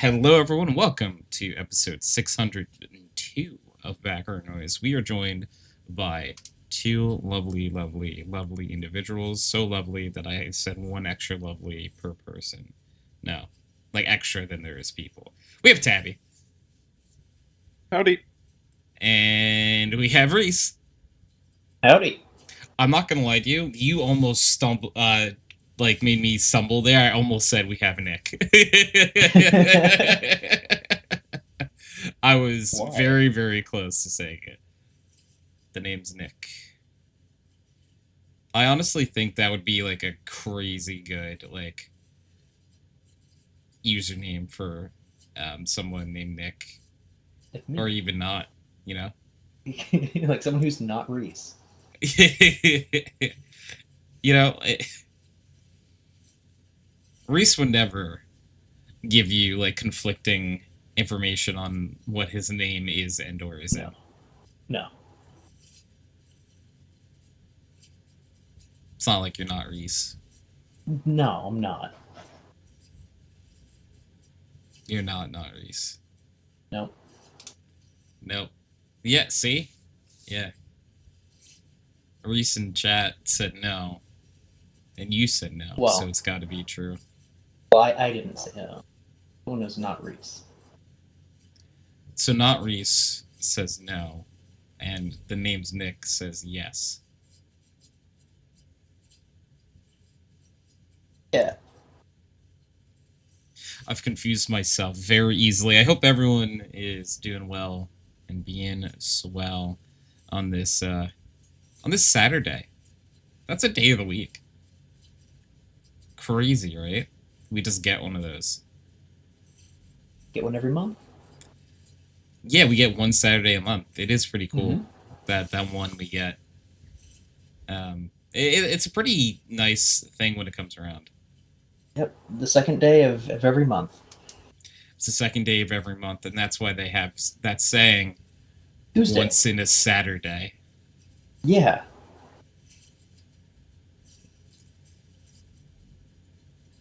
Hello, everyone. Welcome to episode 602 of Background Noise. We are joined by two lovely, lovely, lovely individuals. So lovely that I said one extra lovely per person. No, like extra than there is people. We have Tabby. Howdy. And we have Reese. Howdy. I'm not gonna lie to you. You almost stumbled, like made me stumble there. I almost said we have Nick. I was Why? very, very close to saying it. The name's Nick. I honestly think that would be like a crazy good like username for someone named Nick, Like or me. even not. You know, Like someone who's not Reese. you know, Reese would never give you like conflicting information on what his name is and or No. isn't. No. It's not like you're not Reese. No, I'm not. You're not Reese. No. Nope. Yeah. See. Yeah. Reese in chat said no, and you said no, so Well, it's got to be true. I didn't say no. Someone who's not Reese. So not Reese says no, and the name's Nick says yes. Yeah. I've confused myself very easily. I hope everyone is doing well and being swell on this Saturday. That's a day of the week. Crazy, right? We just get one of those. Get one every month? Yeah, we get one Saturday a month. It is pretty cool Mm-hmm. that one we get. It's a pretty nice thing when it comes around. Yep. The second day of every month. It's the second day of every month, and that's why they have that saying Tuesday. once in a Saturday. Yeah.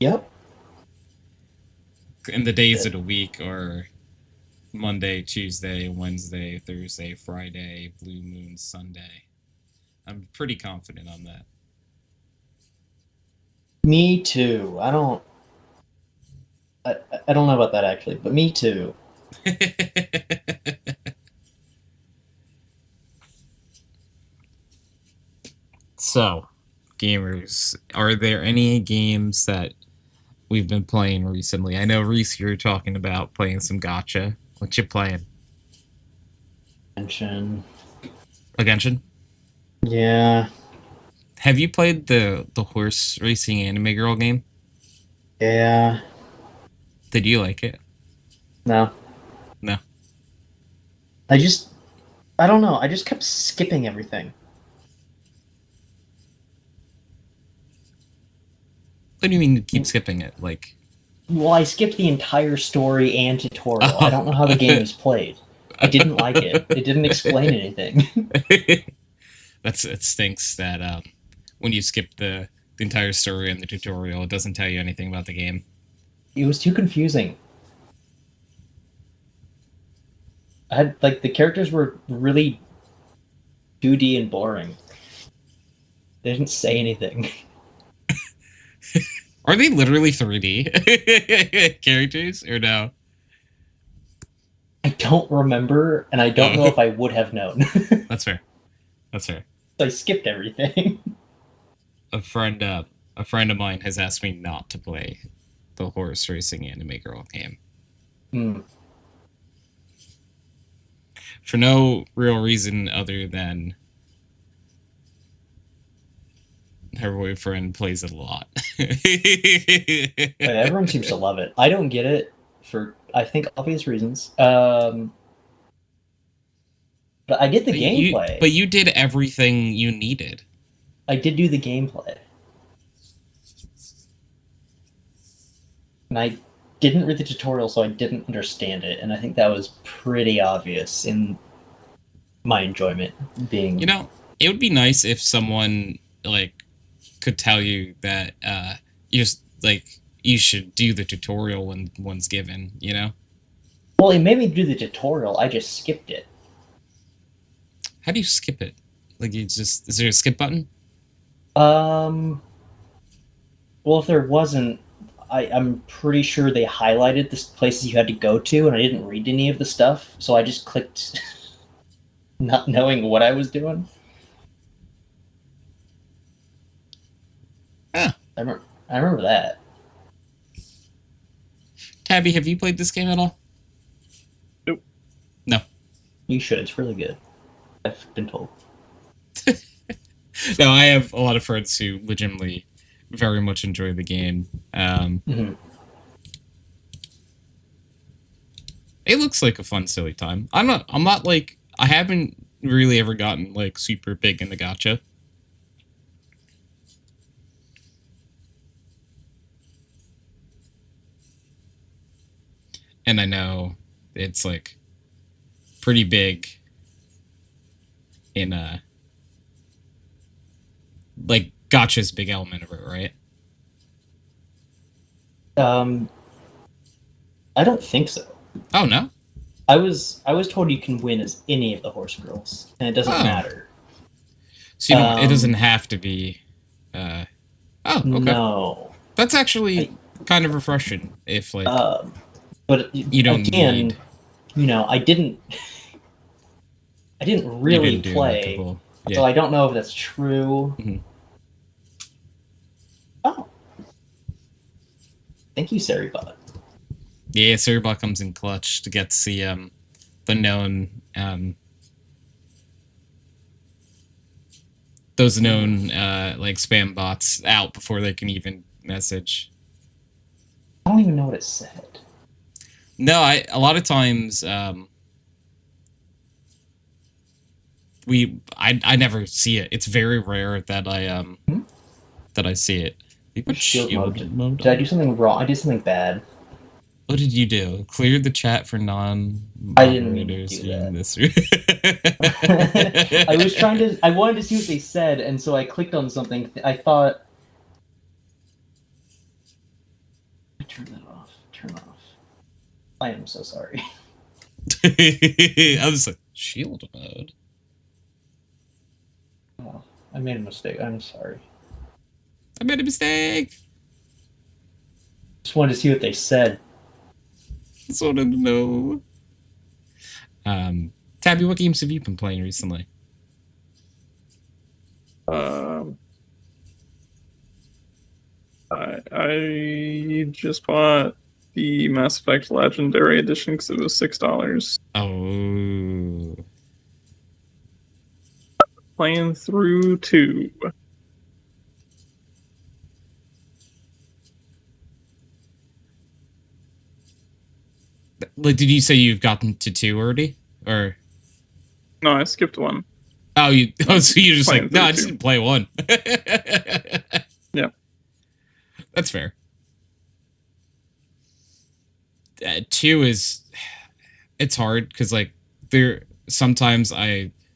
Yep. And the days of the week are Monday, Tuesday, Wednesday, Thursday, Friday, Blue Moon, Sunday. I'm pretty confident on that. Me too. I don't know about that actually, but me too. So, gamers, are there any games that we've been playing recently? I know Reese, you're talking about playing some gotcha. What you playing? Mention. A Genshin? Yeah. Have you played the horse racing anime girl game? Yeah. Did you like it? No. No. I just I don't know. I just kept skipping everything. What do you mean you keep skipping it? Like, Well, I skipped the entire story and tutorial. I oh. don't know how the game is played. I didn't like it. It didn't explain anything. That's it stinks that when you skip the entire story and the tutorial, it doesn't tell you anything about the game. It was too confusing. I had like the characters were really 2D and boring. They didn't say anything. Are they literally 3D characters or no? I don't remember, and I don't know Oh, if I would have known. So that's fair. That's fair. I skipped everything. A friend, uh, a friend of mine has asked me not to play the horse racing anime girl game Hmm. for no real reason other than her boyfriend plays it a lot. But everyone seems to love it. I don't get it for I think obvious reasons. But I did the gameplay. But you did everything you needed. I did do the gameplay. And I didn't read the tutorial, so I didn't understand it, and I think that was pretty obvious in my enjoyment You being. know, it would be nice if someone like could tell you that you just like you should do the tutorial when one's given, you know? Well, it made me do the tutorial. I just skipped it. How do you skip it? Like, you just, is there a skip button? Well, if there wasn't, I'm pretty sure they highlighted the places you had to go to, and I didn't read any of the stuff, so I just clicked, not knowing what I was doing. Ah. I remember that. Tabby, have you played this game at all? Nope. No. You should. It's really good. I've been told. No, I have a lot of friends who legitimately very much enjoy the game. It looks like a fun, silly time. I'm not like, I haven't really ever gotten like super big into gacha. And I know it's like pretty big in like gacha's a big element of it, right? I don't think so. Oh no. I was told you can win as any of the horse girls, and it doesn't matter. So you don't, it doesn't have to be. Oh, okay. No. That's actually kind of refreshing. If like, but you don't again, need. You know, I didn't really play, yeah. so I don't know if that's true. Mm-hmm. Oh, thank you, Saribot. Yeah, Saribot comes in clutch to get to see the known those known like spam bots out before they can even message. I don't even know what it said. No, a lot of times I never see it. It's very rare that I see it. Shield mode. Did I do something wrong? I did something bad. What did you do? Cleared the chat for non-moderators. I didn't do that. I wanted to see what they said, and so I clicked on something. I thought, turn that off. Turn off. I am so sorry. I was like, shield mode. Oh, I made a mistake. I'm sorry. I made a mistake. Just wanted to see what they said. Just wanted to know. Tabby, what games have you been playing recently? I just bought the Mass Effect Legendary Edition because it was $6. Oh. Playing through 2. Like, did you say you've gotten to 2 already, or? No, I skipped 1. Oh, so you're just like, no, I just 2. didn't play 1. Yeah, that's fair. 2 is, it's hard because like sometimes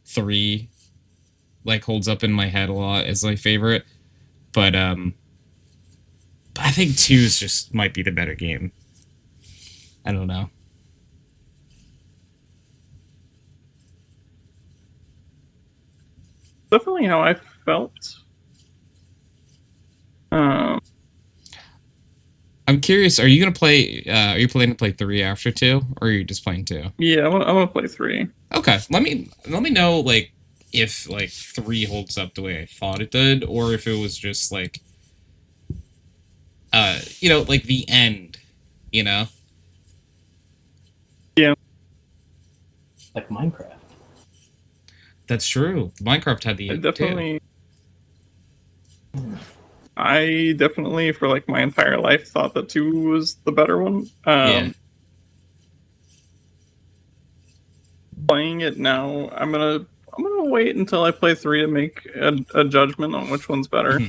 3 like holds up in my head a lot as my favorite, but I think 2 is just might be the better game. I don't know. Definitely how I felt. I'm curious. Are you gonna play? Are you planning to play 3 after 2, or are you just playing 2? Yeah, I want to play 3. Okay, let me know like if like 3 holds up the way I thought it did, or if it was just like you know, like the end, you know. Yeah. Like Minecraft. That's true. Minecraft had the end too. I definitely, for like my entire life, thought that 2 was the better one. Yeah. Playing it now, I'm gonna wait until I play 3 to make a judgment on which one's better.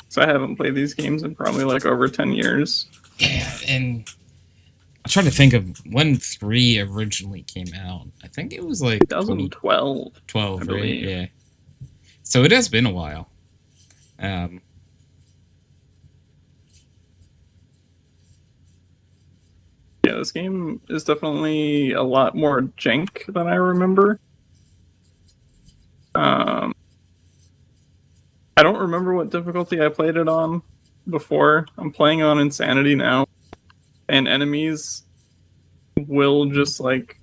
So I haven't played these games in probably like over 10 years. Yeah, and I'm trying to think of when 3 originally came out. I think it was like 2012. 12, right? Yeah. So it has been a while. Yeah, this game is definitely a lot more jank than I remember. I don't remember what difficulty I played it on before. I'm playing on Insanity now, and enemies will just like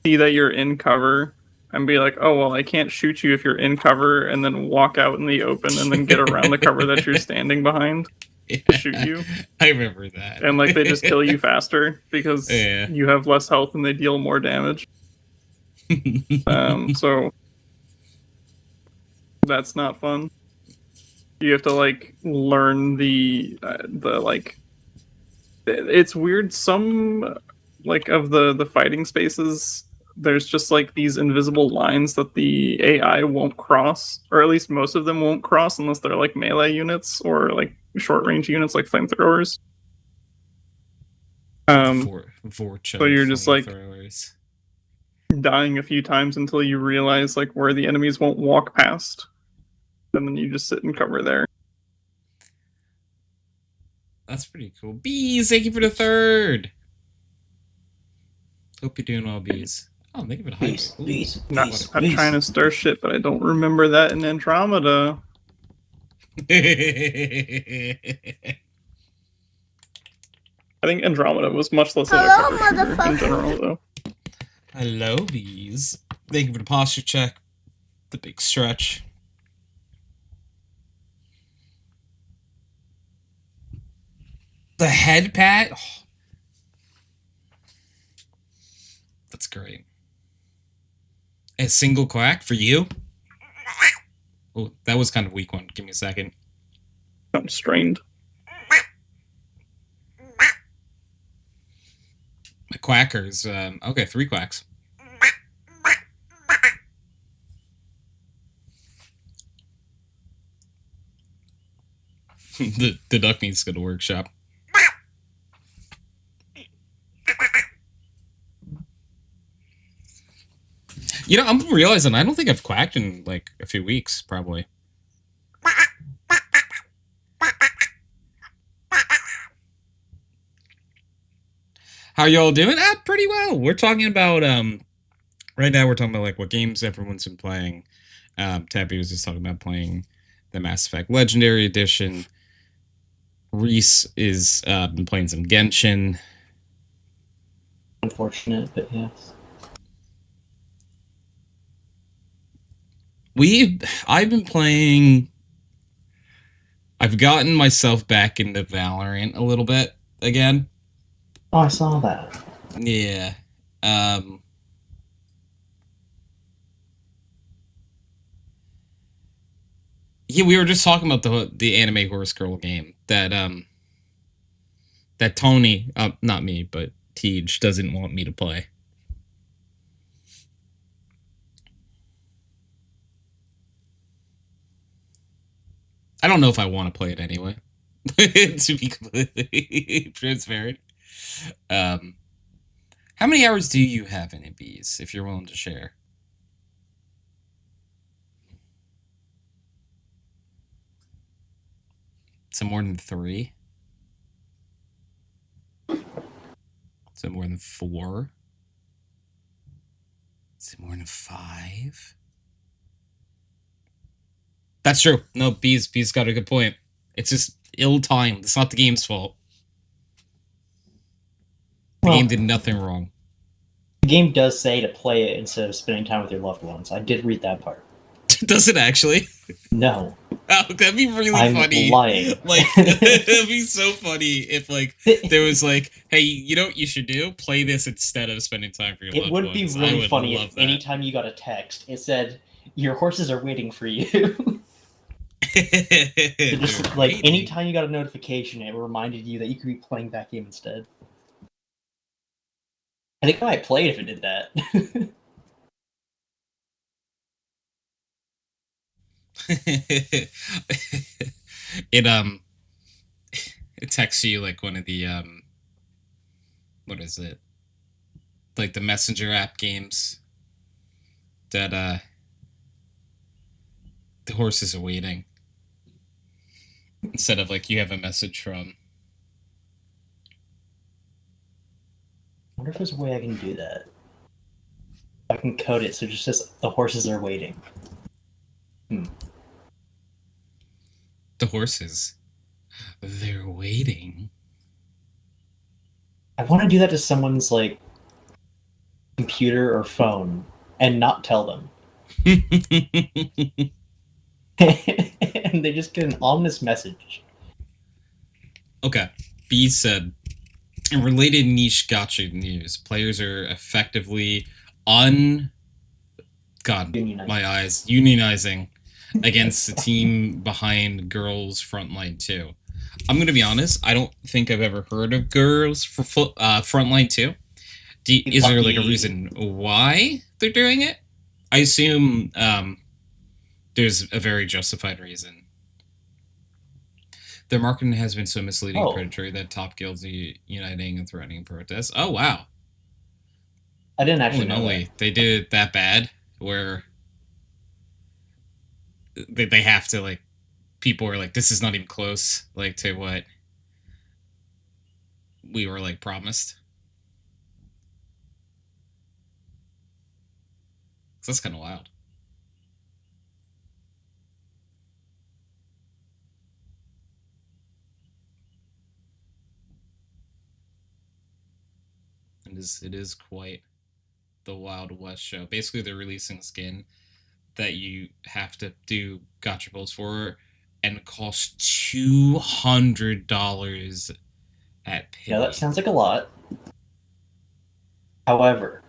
see that you're in cover and be like, oh, well, I can't shoot you if you're in cover, and then walk out in the open and then get around the cover that you're standing behind to shoot you. I remember that. And like they just kill you faster because Yeah. you have less health and they deal more damage. So that's not fun. You have to like learn the like. It's weird. Some like of the fighting spaces, there's just like these invisible lines that the AI won't cross, or at least most of them won't cross unless they're like melee units or like short range units like flamethrowers. So you're just like dying a few times until you realize like where the enemies won't walk past, and then you just sit and cover there. That's pretty cool. Bees, thank you for the 3rd. Hope you're doing well, Bees. Oh, thank you for the hype. Bees. I'm trying to stir shit, but I don't remember that in Andromeda. I think Andromeda was much less of a cover shooter in general, though. Hello, Bees. Thank you for the posture check. The big stretch. The head pat? Oh. That's great. A single quack for you? Oh, that was kind of a weak one. Give me a second. I'm strained. My quackers. Okay, 3 quacks. the duck needs to go to workshop. You know, I'm realizing I don't think I've quacked in like a few weeks, probably. How y'all doing? Pretty well. We're talking about right now we're talking about like what games everyone's been playing. Tabby was just talking about playing the Mass Effect Legendary Edition. Reese is been playing some Genshin. Unfortunate, but yes. I've been playing. I've gotten myself back into Valorant a little bit again. Oh, I saw that. Yeah. Yeah, we were just talking about the anime horse girl game that Tony, not me, but Tej doesn't want me to play. I don't know if I want to play it anyway. To be completely transparent. How many hours do you have in it, Bees, if you're willing to share? So more than 3? So more than 4? Is it more than 5? That's true. No, Bees got a good point. It's just ill-timed. It's not the game's fault. The game did nothing wrong. The game does say to play it instead of spending time with your loved ones. I did read that part. Does it actually? No. Oh, that'd be really funny. I'm lying. Like, it'd be so funny if, like, there was like, hey, you know what you should do? Play this instead of spending time for your loved ones. It would be really funny if anytime you got a text, it said, your horses are waiting for you. Just, like, anytime you got a notification, it reminded you that you could be playing that game instead. I think I might play it if it did that. It texts you like one of the what is it, like the messenger app games that the horses are waiting, instead of like you have a message from wonder if there's a way I can do that. I can code it so it just says the horses are waiting. The horses. They're waiting. I want to do that to someone's like computer or phone and not tell them. And they just get an ominous message. Okay. B said, in related niche gotcha news, players are effectively God, my eyes, unionizing against the team behind Girls Frontline 2. I'm going to be honest, I don't think I've ever heard of Girls for Frontline 2. Is there like a reason why they're doing it? I assume there's a very justified reason. Their marketing has been so misleading and predatory that top guilds are uniting and threatening protests. Oh, wow. I didn't actually know that. They did it that bad where they have to, like, people are like, this is not even close, like, to what we were, like, promised. So that's kind of wild. It is quite the Wild West show. Basically, they're releasing skin that you have to do gotcha pulls for, and it costs $200 at Pity. Yeah, that sounds like a lot. However,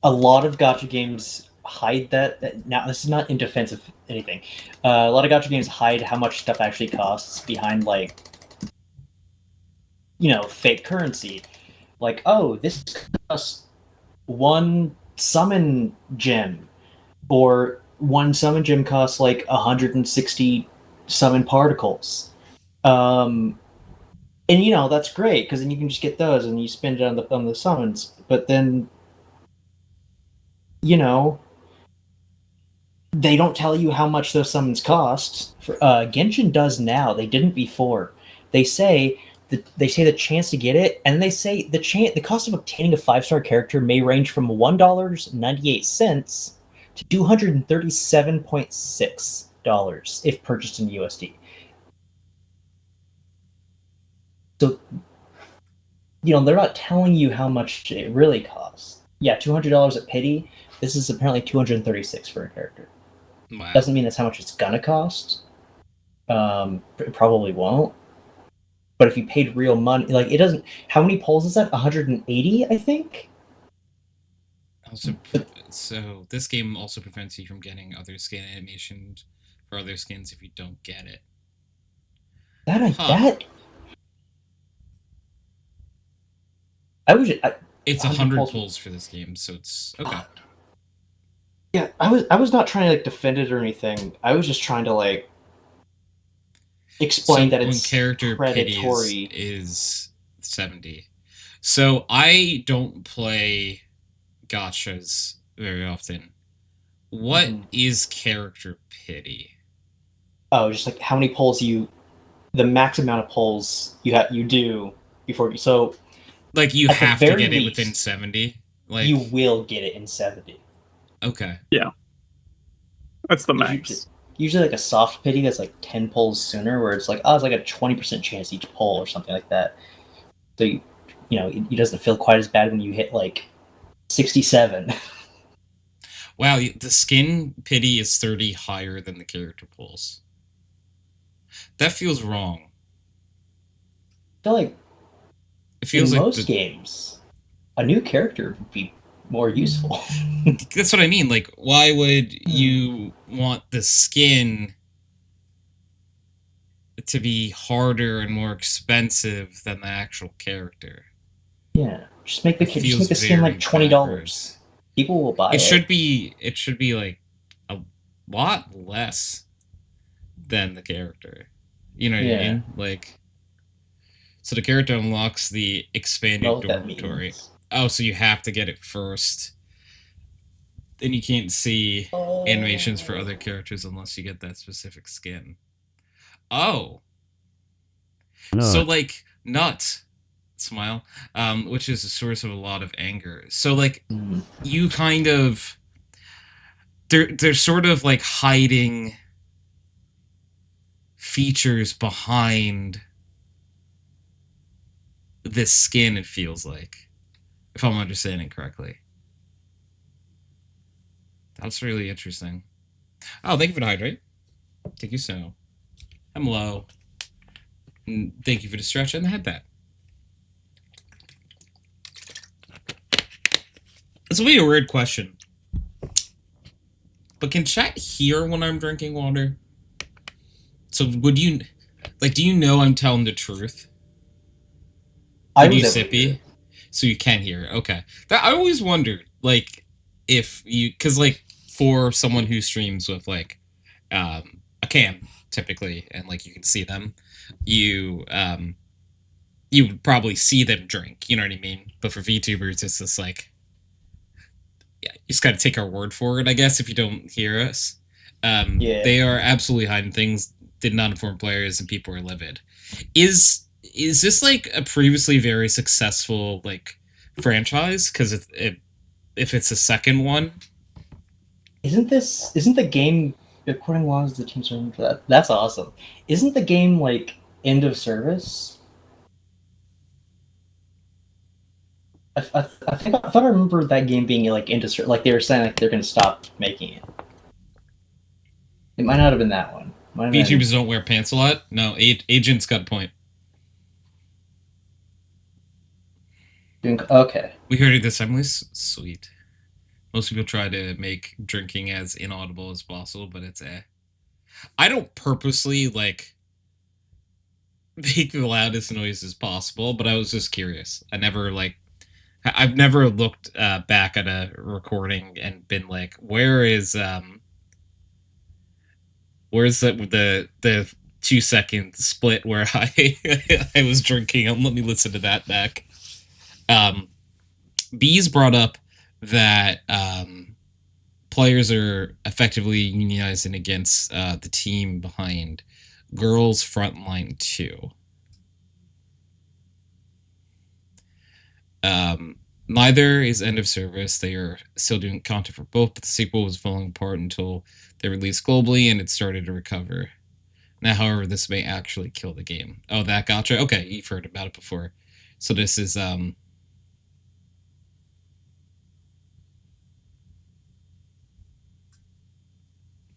a lot of gotcha games hide that. Now, this is not in defense of anything. A lot of gotcha games hide how much stuff actually costs behind, like, fake currency. Like, oh, this costs one summon gem, or one summon gem costs like 160 summon particles. And that's great because then you can just get those and you spend it on the summons. But then, they don't tell you how much those summons cost. Genshin does now. They didn't before. They say the chance to get it, and they say the cost of obtaining a 5-star character may range from $1.98 to $237.6 if purchased in USD. So, they're not telling you how much it really costs. Yeah, $200 at Pity. This is apparently $236 for a character. Wow. Doesn't mean that's how much it's gonna cost. It probably won't. But if you paid real money, like, it doesn't. How many polls is that? 180, I think. So this game also prevents you from getting other skin animations for other skins if you don't get it. It's 100 polls for this game, so it's okay. Yeah, I was not trying to, like, defend it or anything. I was just trying to, like, explain that it's character predatory. Is 70. So I don't play gotchas very often. What is character pity? Oh, just like how many polls the max amount of polls you do before you. So, like, you have to get it within 70. Like, you will get it in 70. Okay. Yeah. That's the max. Usually like a soft pity that's like 10 polls sooner, where it's like, oh, it's like a 20% chance each poll or something like that. So it doesn't feel quite as bad when you hit like 67. Wow, the skin pity is 30 higher than the character polls. That feels wrong. I feel like it feels in like most games, a new character would be more useful. That's what I mean. Like, why would you want the skin to be harder and more expensive than the actual character? Yeah, just make the skin like $20. People will buy it. It should be like a lot less than the character. You know what I mean? Like, so the character unlocks the expanded dormitory. Oh, so you have to get it first. Then you can't see animations for other characters unless you get that specific skin. Oh. No. So, like, nuts. smile, which is a source of a lot of anger. So like you kind of they're sort of like hiding features behind this skin, it feels like, if I'm understanding correctly. That's really interesting. Oh, thank you for the hydrate. Thank you so. Hello. And thank you for the stretch and the head pat. This will be a weird question. But can chat hear when I'm drinking water? So would you, like, do you know I'm telling the truth? I Did you was able to hear. sippy? So you can hear. Okay. That, I always wondered, like, if you, because, like, for someone who streams with, like, a cam, typically, and, like, you can see them, you would probably see them drink, you know what I mean? But for VTubers, it's just, like, yeah, you just gotta take our word for it, I guess, if you don't hear us. Yeah. They are absolutely hiding things, did not inform players, and people are livid. Is this like a previously very successful like franchise? Because if it's a second one, Isn't the game according laws the team serving for that? That's awesome. Isn't the game like end of service? I think I thought I remember that game being like end of service. Like they were saying like they're going to stop making it. It might not have been that one. Might have been- VTubers don't wear pants a lot. No, Agent's got a point. Okay. We heard it this time. Sweet. Most people try to make drinking as inaudible as possible, but it's I don't purposely like make the loudest noise as possible, but I was just curious. I've never looked back at a recording and been like, where's the 2 second split where I I was drinking? Let me listen to that back. Bees brought up that players are effectively unionizing against the team behind Girls Frontline 2. Neither is end of service. They are still doing content for both, but the sequel was falling apart until they released globally and it started to recover. Now, however, this may actually kill the game. Oh, that gotcha. Okay, you've heard about it before. So this is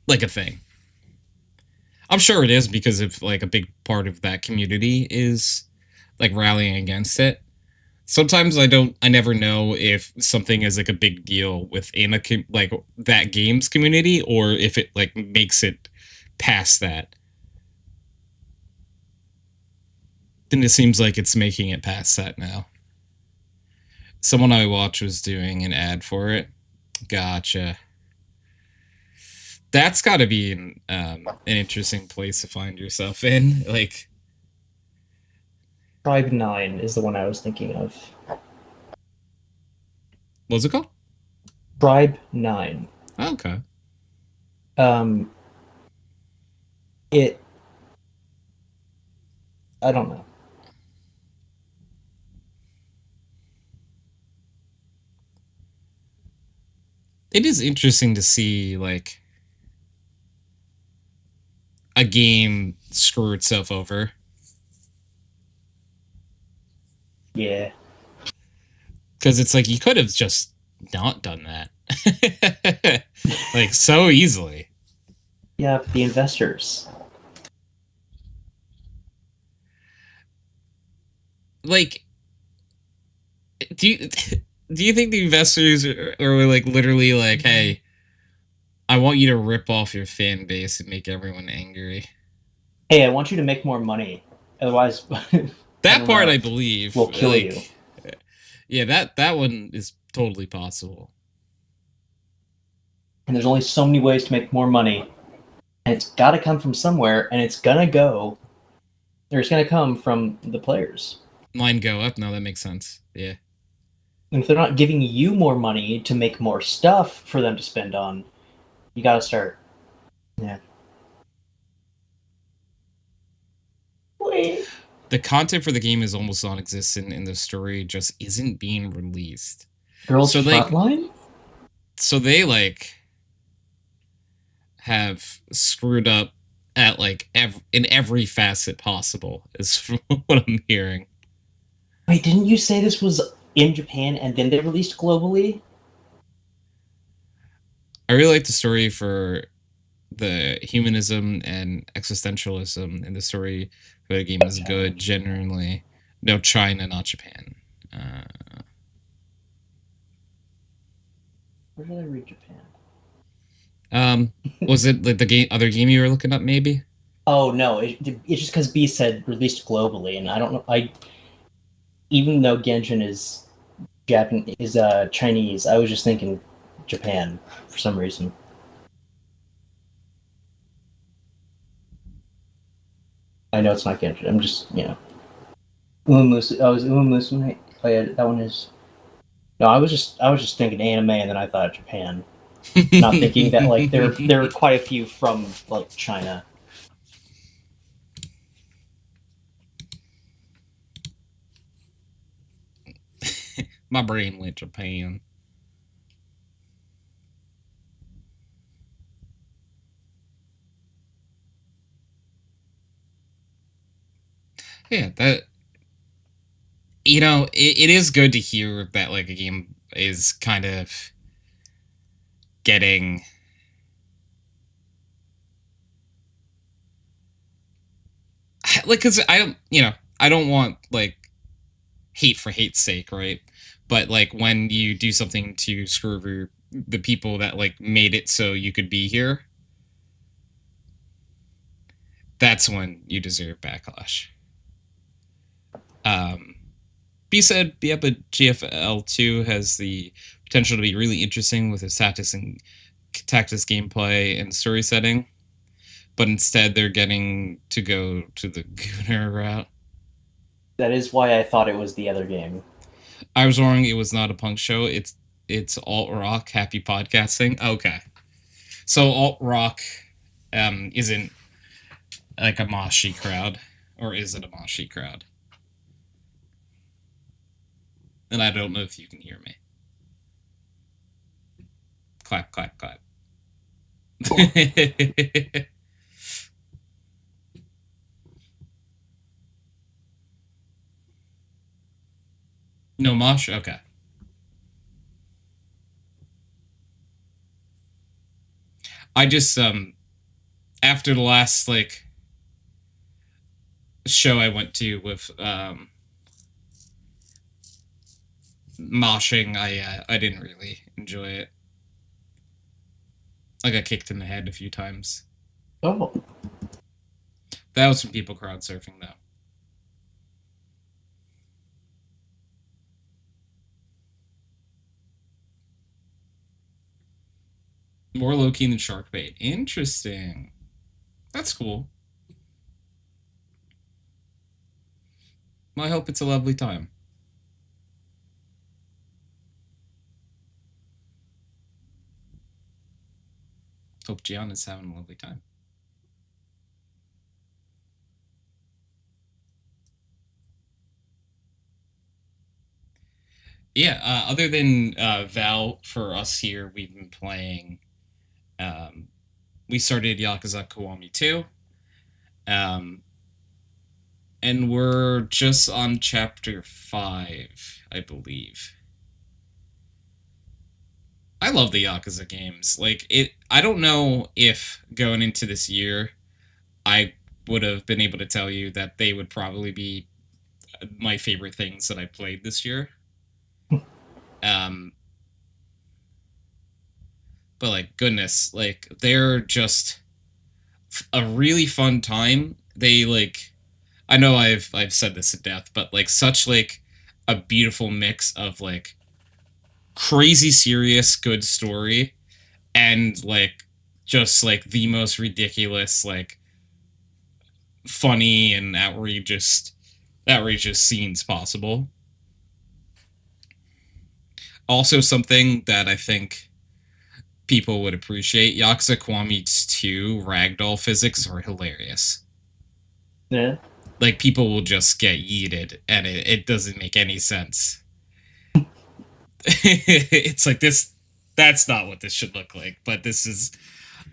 like a thing. I'm sure it is because of like a big part of that community is like rallying against it. Sometimes I never know if something is like a big deal within like that game's community or if it like makes it past that. Then it seems like it's making it past that now. Someone I watch was doing an ad for it. Gotcha. That's got to be an interesting place to find yourself in. Like, Tribe 9 is the one I was thinking of. what's it called? Tribe 9. Oh, okay. I don't know. It is interesting to see like a game screw itself over. Yeah. Because it's like you could have just not done that. Like so easily. Yeah, but the investors. Like, do you think the investors are like literally like, hey, I want you to rip off your fan base and make everyone angry? Hey, I want you to make more money. Otherwise, that part I believe will kill like, you. Yeah, that one is totally possible. And there's only so many ways to make more money. And it's got to come from somewhere, and it's going to go. Or it's going to come from the players. Line go up? No, that makes sense. Yeah. And if they're not giving you more money to make more stuff for them to spend on, you got to start. Yeah. Wait. the content for the game is almost non-existent, and the story just isn't being released. Girls So, like, Frontline? so they like have screwed up at like in every facet possible, is what I'm hearing. Wait, didn't you say this was in Japan and then they released globally? I really like the story for the humanism and existentialism, and the story for the game is good generally. No, China, not Japan. Where did I read Japan? Was it like the other game you were looking up? Maybe. Oh no, it's just because B said released globally, and I don't know. Even though Genshin is Chinese, I was just thinking Japan for some reason. I know it's not Genshin. I'm just Umamusu. I was Umamusu. Oh yeah, that one is. No, I was just thinking anime, and then I thought Japan. Not thinking that like there are quite a few from like China. My brain went Japan. Yeah, that it is good to hear that like a game is kind of getting like, because I don't want like hate for hate's sake, right? But like when you do something to screw over the people that like made it so you could be here, that's when you deserve backlash. B said, yeah, but GFL2 has the potential to be really interesting with its tactics gameplay and story setting, but instead they're getting to go to the Gunner route. That is why I thought it was the other game. I was wrong. It was not a punk show. It's alt rock. Happy podcasting. Okay, so alt rock isn't like a moshy crowd, or is it a moshy crowd? And I don't know if you can hear me. Clap, clap, clap. No mosh? Okay. I just after the last like show I went to with moshing, I didn't really enjoy it. I got kicked in the head a few times. Oh. That was from people crowd surfing though. More low-key than shark bait. Interesting. That's cool. Well, I hope it's a lovely time. Hope Gianna's having a lovely time. Yeah, other than Val, for us here, we've been playing. We started Yakuza Kiwami 2. And we're just on chapter 5, I believe. I love the Yakuza games. Like, I don't know if going into this year, I would have been able to tell you that they would probably be my favorite things that I played this year. But like, goodness, like, they're just a really fun time. They like, I know I've said this to death, but like such like a beautiful mix of like crazy serious good story and like just like the most ridiculous like funny and outrageous scenes possible. Also, something that I think people would appreciate, Yakuza Kiwami 2 ragdoll physics are hilarious. Yeah. Like people will just get yeeted, and it doesn't make any sense. It's like this. That's not what this should look like, but this is.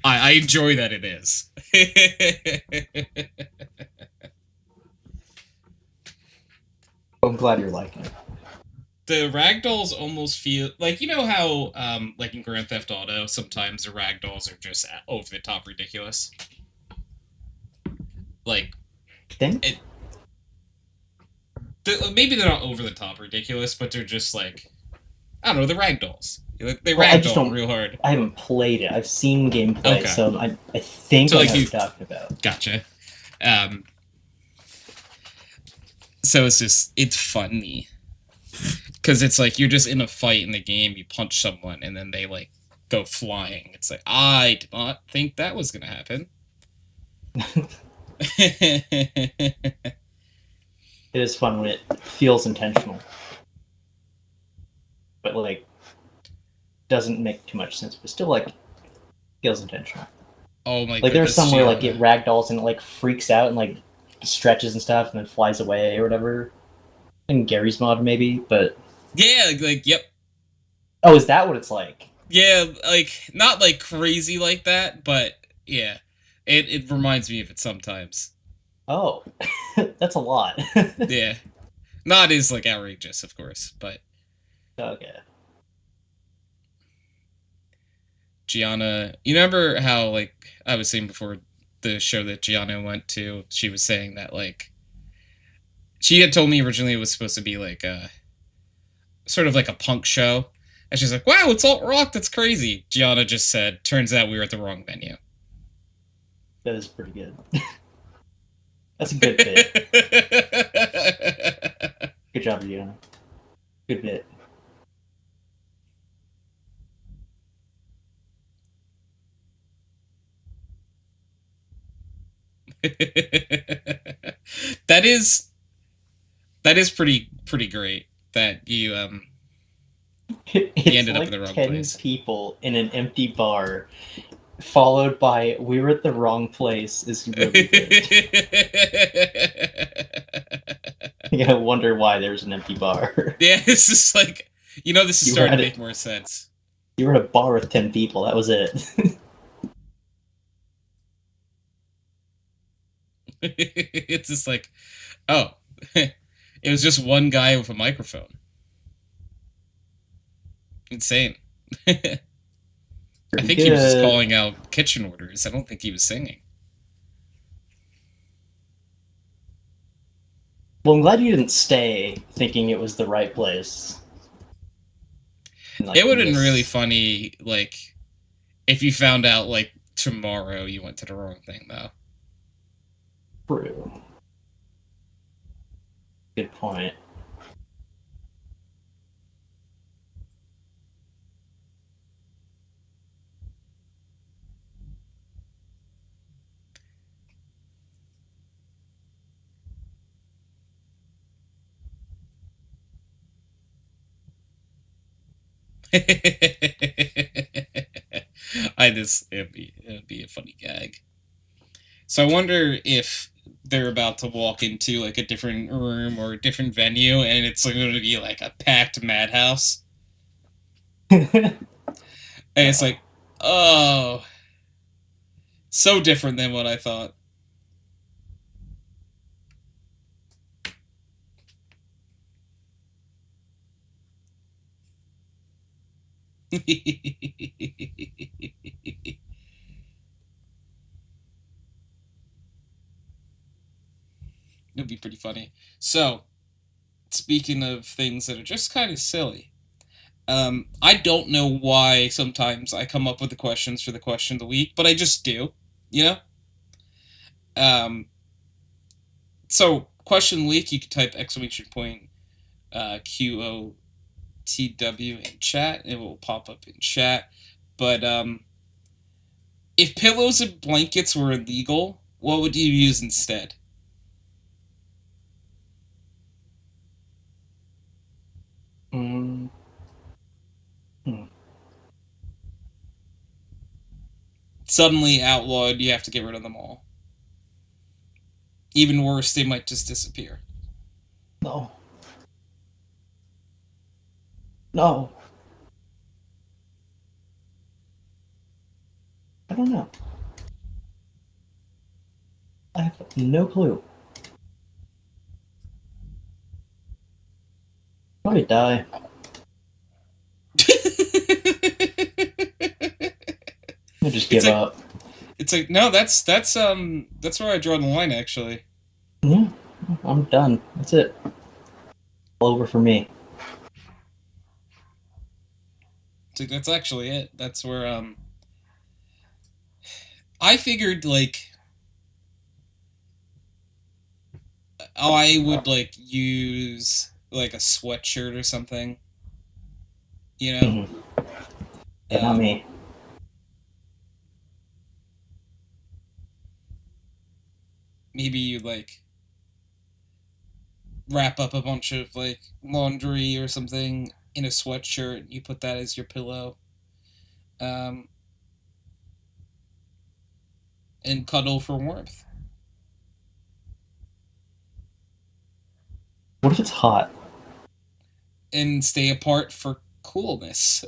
I enjoy that it is. I'm glad you're liking it. The ragdolls almost feel like, you know how like in Grand Theft Auto sometimes the ragdolls are just over the top ridiculous. Like Think? maybe they're not over the top ridiculous, but they're just like, I don't know, the ragdolls. They Well, I just ragdoll don't. real hard. I haven't played it. I've seen gameplay, Okay. so I think So, I like, know what you- you're talking about. Gotcha. So it's funny because it's like you're just in a fight in the game, you punch someone, and then they like go flying. It's like, I did not think that was gonna happen. It is fun when it feels intentional, but like doesn't make too much sense. But still, like feels intentional. Oh my! Like there's goodness, somewhere like Gianna. it ragdolls and it like freaks out and like stretches and stuff and then flies away or whatever. In Gary's mod, maybe, but Yeah, like yep. oh, is that what it's like? Yeah, like not like crazy like that, but yeah, it reminds me of it sometimes. Oh, that's a lot. Yeah, not as like outrageous, of course, but Okay. Gianna, you remember how like I was saying before the show that Gianna went to, she was saying that like she had told me originally it was supposed to be like a sort of like a punk show. And she's like, wow, it's alt rock, that's crazy. Gianna just said, turns out we were at the wrong venue. That is pretty good. That's a good bit. Good job, Gianna. Good bit. that is pretty great that you It's ended up like in the wrong 10 place. people in an empty bar, followed by "We were at the wrong place" is really good. You gotta wonder why there's an empty bar. Yeah, it's just like, this is You starting to had make more sense. You were at a bar with 10 people. That was it. It's just like, oh, it was just one guy with a microphone. Insane. I think he was just calling out kitchen orders. I don't think he was singing. Well, I'm glad you didn't stay thinking it was the right place. Like, It would have been miss- really funny, like, if you found out, like, tomorrow you went to the wrong thing, though. True. Good point. It'd be a funny gag. So I wonder if they're about to walk into like a different room or a different venue, and it's like, going to be like a packed madhouse, and it's like, oh, so different than what I thought. It'd be pretty funny. So, speaking of things that are just kind of silly, I don't know why sometimes I come up with the questions for the question of the week, but I just do, you know? So, question of the week, you can type exclamation point QOTW in chat, it will pop up in chat. But if pillows and blankets were illegal, what would you use instead? Mm. Suddenly outlawed, you have to get rid of them all. Even worse, they might just disappear. No. No. I don't know. I have no clue. Probably die. I'll just give up. It's like, no, that's where I draw the line, actually. Yeah, I'm done. That's it. All over for me. It's like, that's actually it. That's where I figured, like, I would, like, use like a sweatshirt or something, you know. Mm-hmm. Yeah, not me. Maybe you like wrap up a bunch of like laundry or something in a sweatshirt. You put that as your pillow, and cuddle for warmth. What if it's hot? And stay apart for coolness.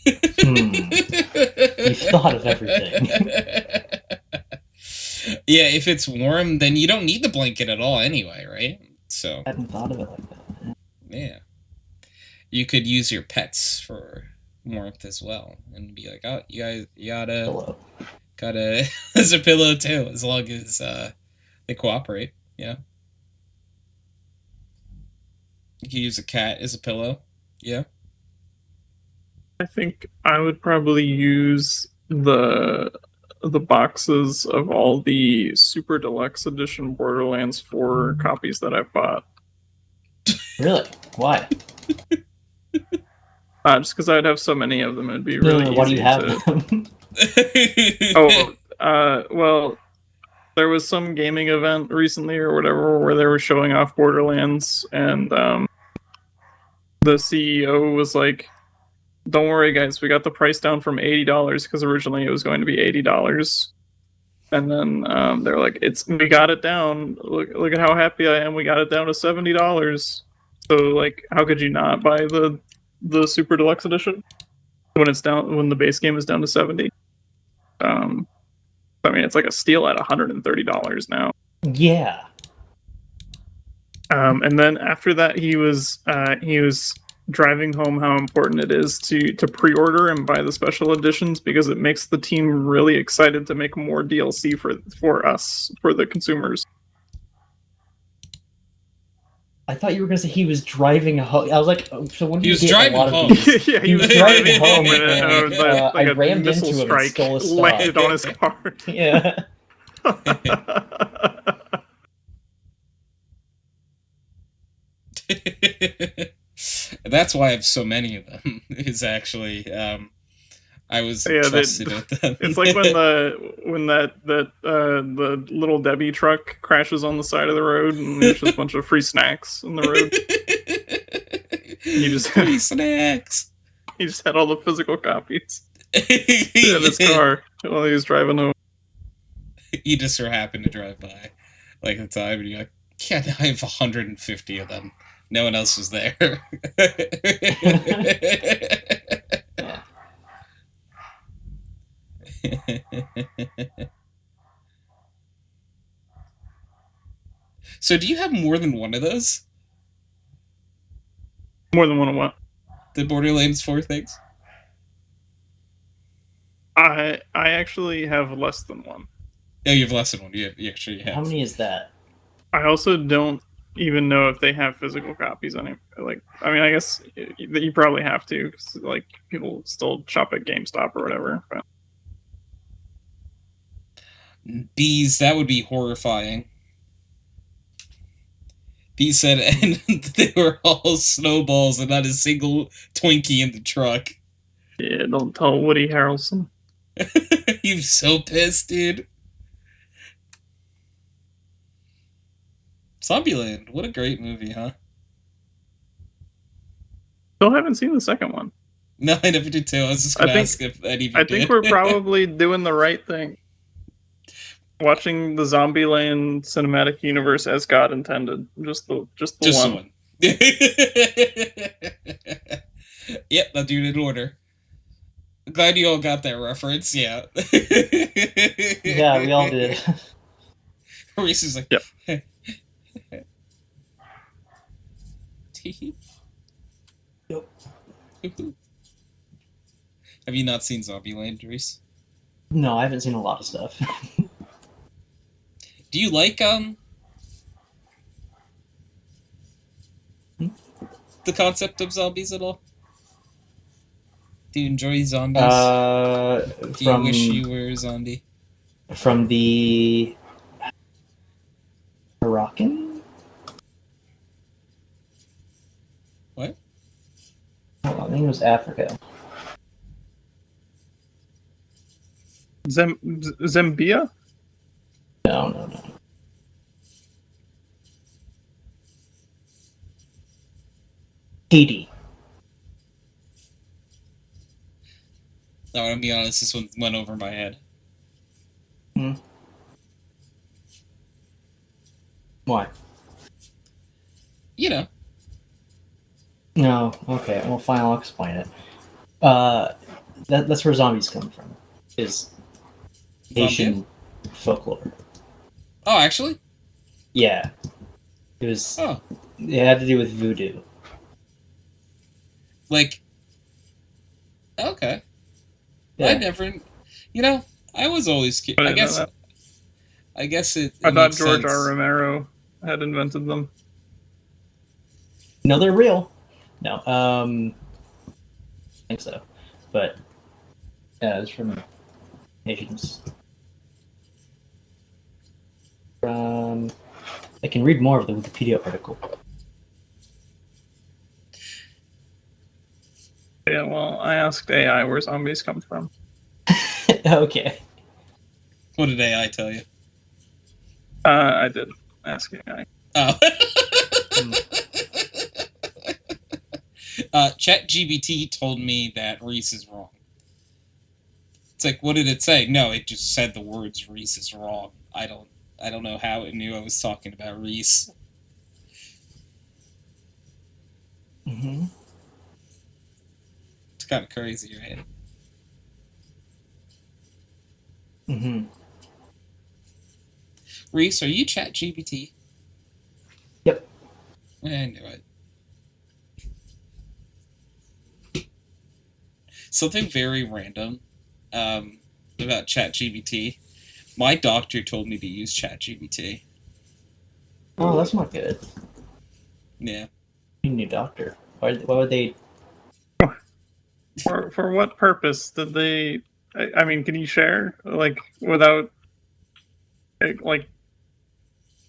You've thought of everything. Yeah, if it's warm, then you don't need the blanket at all anyway, right? So I hadn't thought of it like that. yeah, you could use your pets for warmth as well, and be like, oh, you guys, you gotta as a pillow too, as long as they cooperate. Yeah, you can use a cat as a pillow. Yeah. I think I would probably use the boxes of all the Super Deluxe Edition Borderlands 4 copies that I've bought. Really? Why? Just because I'd have so many of them, it'd be really easy. Why do you have them? Well, there was some gaming event recently or whatever where they were showing off Borderlands, and the CEO was like, "Don't worry, guys, we got the price down from $80 because originally it was going to be $80." And then they're like, we got it down. Look at how happy I am. We got it down to $70. So like, how could you not buy the Super Deluxe Edition when the base game is down to 70? I mean, it's like a steal at $130 now. Yeah. And then after that, he was driving home how important it is to pre-order and buy the special editions, because it makes the team really excited to make more DLC for us, for the consumers. I thought you were going to say he was driving home. I was like, so when he was driving home. Yeah, he was driving home, and I rammed into him and stole his stuff. Landed on his car. Yeah. That's why I have so many of them. Is actually I was trusted with them. It's like when the little Debbie truck crashes on the side of the road, and there's just a bunch of free snacks on the road. You just free snacks. He just had all the physical copies in his car while he was driving home. You just so happened to drive by, like the time, and you're like, "Yeah, I have 150 of them. No one else was there." So, do you have more than one of those? More than one of what? The Borderlands 4 things? I actually have less than one. Oh, you have less than one. You actually have. How many is that? I also don't even know if they have physical copies on it. Like, I mean, I guess you probably have to, because like people still shop at GameStop or whatever. But. Bees, that would be horrifying. He said, and they were all snowballs and not a single Twinkie in the truck. Yeah, don't tell Woody Harrelson. He was so pissed, dude. Zombieland, what a great movie, huh? Still haven't seen the second one. No, I never did too. I was just going to ask if any of you I think we're probably doing the right thing. Watching the Zombieland cinematic universe as God intended. Just the one. Yep, I'll do it in order. Glad you all got that reference. Yeah. Yeah, we all did. Reese is like, yep. Yep. Have you not seen Zombieland, Reese? No, I haven't seen a lot of stuff. Do you like the concept of zombies at all? Do you enjoy zombies? Do you wish you were a zombie? From the Moroccan? What? Oh, I think it was Africa. Zambia? No. Haiti. No, I'm gonna be honest, this one went over my head. Why? You know. No, okay. Well, fine, I'll explain it. That's where zombies come from. Is Haitian folklore. Oh, actually? Yeah. It was. Oh. It had to do with voodoo. Like. Okay. Yeah. I never. You know, I was always. I guess. I guess it. I thought George sense. R. Romero had invented them. No, they're real. No, I think so, but yeah, it's from Haitians. I can read more of the Wikipedia article. Yeah, well, I asked AI where zombies come from. Okay. What did AI tell you? I did ask AI. Oh. ChatGPT told me that Reese is wrong. It's like, what did it say? No, it just said the words Reese is wrong. I don't know how it knew I was talking about Reese. Mm-hmm. It's kind of crazy, right? Mm-hmm. Reese, are you ChatGPT? Yep. I knew it. Something very random about ChatGPT. My doctor told me to use ChatGPT. Oh, that's not good. Yeah. You need a doctor. Why would they? For what purpose did they? I mean, can you share without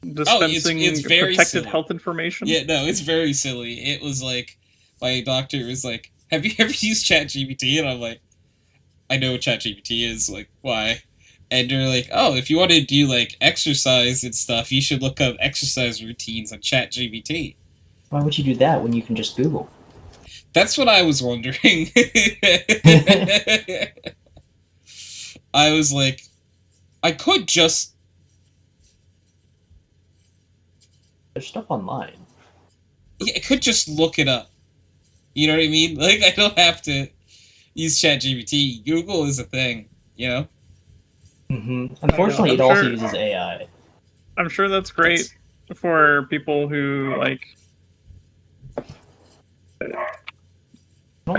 dispensing it's very protected silly. health information? Yeah, no, it's very silly. It was like my doctor was like, "Have you ever used ChatGPT?" And I'm like, "I know what ChatGPT is. Like, why?" And they're like, "Oh, if you want to do like exercise and stuff, you should look up exercise routines on ChatGPT." Why would you do that when you can just Google? That's what I was wondering. I was like, I could just. There's stuff online. Yeah, I could just look it up. You know what I mean? Like, I don't have to use ChatGPT. Google is a thing, you know? Mm-hmm. Unfortunately, it also uses AI. I'm sure that's great for people who I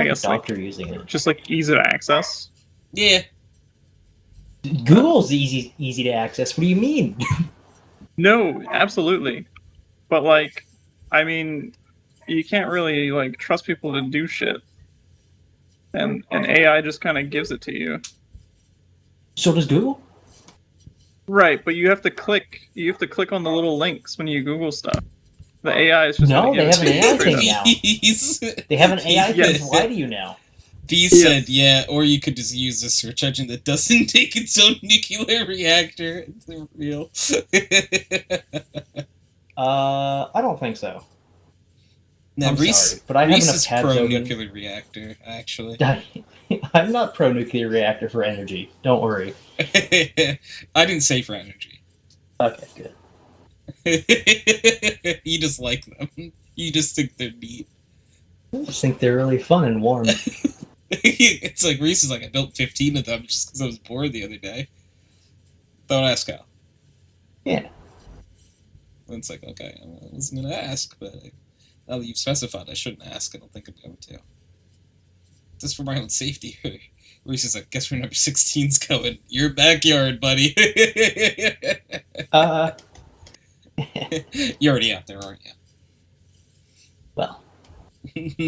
guess doctor using it. Just ease of access. Yeah. Google's easy to access. What do you mean? No, absolutely. But I mean, you can't really trust people to do shit. And AI just kind of gives it to you. So does Google? Right, but you have to click on the little links when you Google stuff. The AI is just no, they have an AI thing now. They have an AI thing to lie to you now. B said, yeah, or you could just use a search engine that doesn't take its own nuclear reactor. It's real. I don't think so. Now, I'm Reese, sorry, but I have Reese enough is tabs pro open. nuclear reactor, actually. I'm not pro nuclear reactor for energy. Don't worry. I didn't say for energy. Okay, good. You just like them. You just think they're neat. I just think they're really fun and warm. It's like Reese is like, I built 15 of them just because I was bored the other day. Don't ask how. Yeah. And it's like, okay, I wasn't going to ask, but now that you've specified, I shouldn't ask. I don't think I'm going to. Just for my own safety. Reese is like, guess where number 16's going? Your backyard, buddy. You're already out there, aren't you? Well, if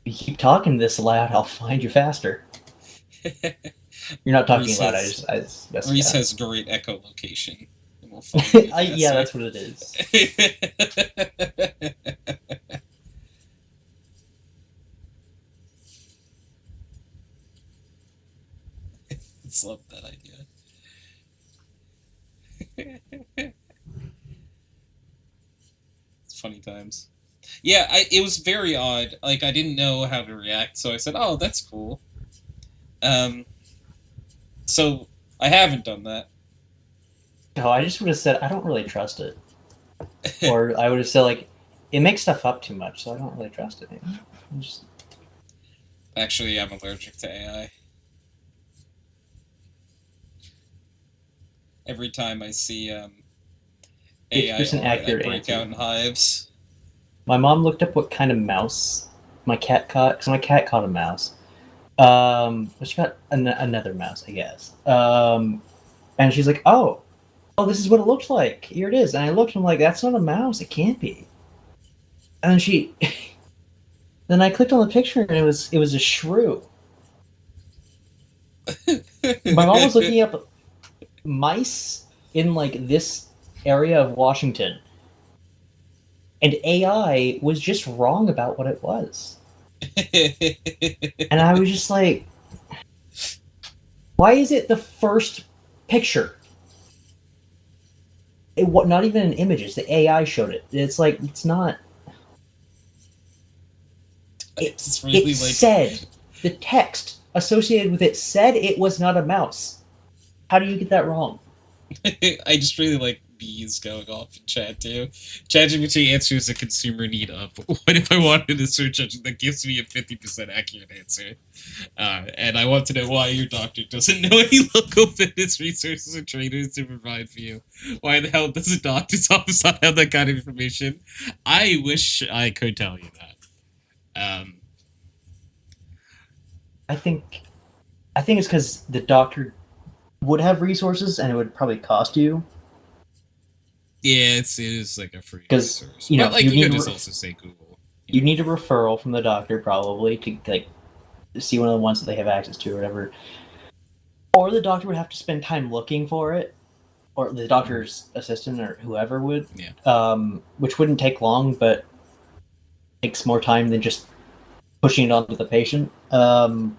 you keep talking this loud, I'll find you faster. You're not talking Reese loud. has- I just Reese has great echolocation. And we'll find you yeah, faster. that's what it is. Just love that idea. It's funny times. Yeah, it was very odd. Like, I didn't know how to react, so I said, "Oh, that's cool." So I haven't done that. No, I just would have said I don't really trust it, or I would have said like it makes stuff up too much, so I don't really trust it. I'm just... Actually, I'm allergic to AI. Every time I see AI It's an art, I accurate break answer. out in hives. My mom looked up what kind of mouse my cat caught, because my cat caught a mouse. But she got another mouse, I guess. And she's like, "Oh, this is what it looks like. Here it is." And I looked, and I'm like, "That's not a mouse. It can't be." And then then I clicked on the picture, and it was a shrew. My mom was looking up mice in like this area of Washington, and AI was just wrong about what it was. And I was just like, why is it the first picture? Not even in images. The AI showed it. It's like, it's not. It's really It like said, the text associated with it said it was not a mouse. How do you get that wrong? I just really like bees going off in chat too. ChatGPT answers a consumer need of what if I wanted a search engine that gives me a 50% accurate answer? And I want to know why your doctor doesn't know any local fitness resources or trainers to provide for you. Why the hell does a doctor's office not have that kind of information? I wish I could tell you that. I think it's because the doctor would have resources and it would probably cost you. Yeah, it is like a free 'Cause, resource. you know, But like you you need could to just re- also say Google. You need a referral from the doctor probably to like see one of the ones that they have access to or whatever. Or the doctor would have to spend time looking for it, or the doctor's assistant or whoever would. Yeah. Which wouldn't take long, but takes more time than just pushing it onto the patient. I'm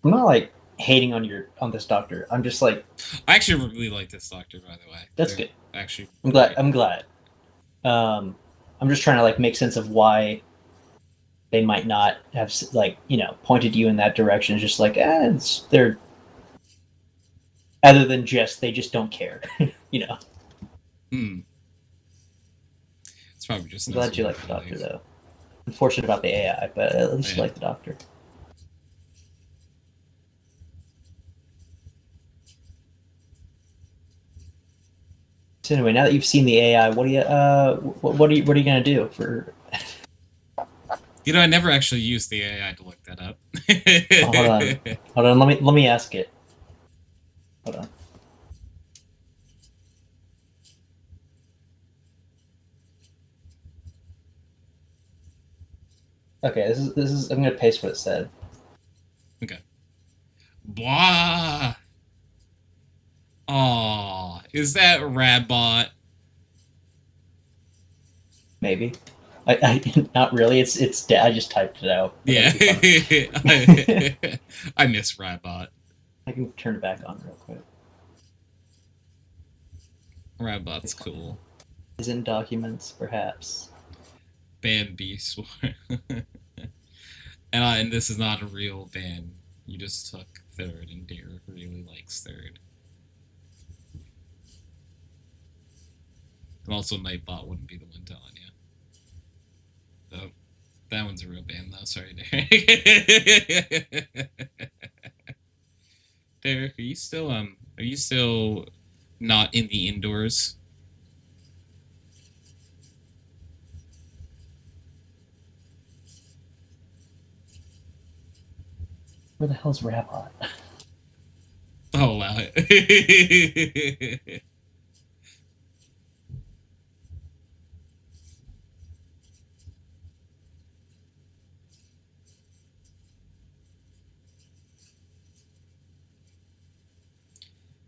not like hating on this doctor. I'm just like, I actually really like this doctor, by the way. That's good. Actually, I'm glad. I'm just trying to like make sense of why they might not have like, you know, pointed you in that direction. It's just like, they're other than just they just don't care, you know. It's probably just. I'm glad you like the doctor though. Unfortunate about the AI, but at least you like the doctor. So anyway, now that you've seen the AI, what are you gonna do for? You know, I never actually used the AI to look that up. Hold on. Let me ask it. Hold on. Okay, this is. I'm gonna paste what it said. Okay. Blah. Aw, is that Rabot? Maybe. I not really. It's I just typed it out. Yeah. I miss Rabot. I can turn it back on real quick. Rabot's cool. in documents, perhaps. Ban Beast War. And this is not a real ban. You just took third, and Derek really likes third. And also, Nightbot wouldn't be the one telling you. So, that one's a real ban, though. Sorry, Derek. Derek, are you still not in the indoors? Where the hell's Rabot? I'll allow it.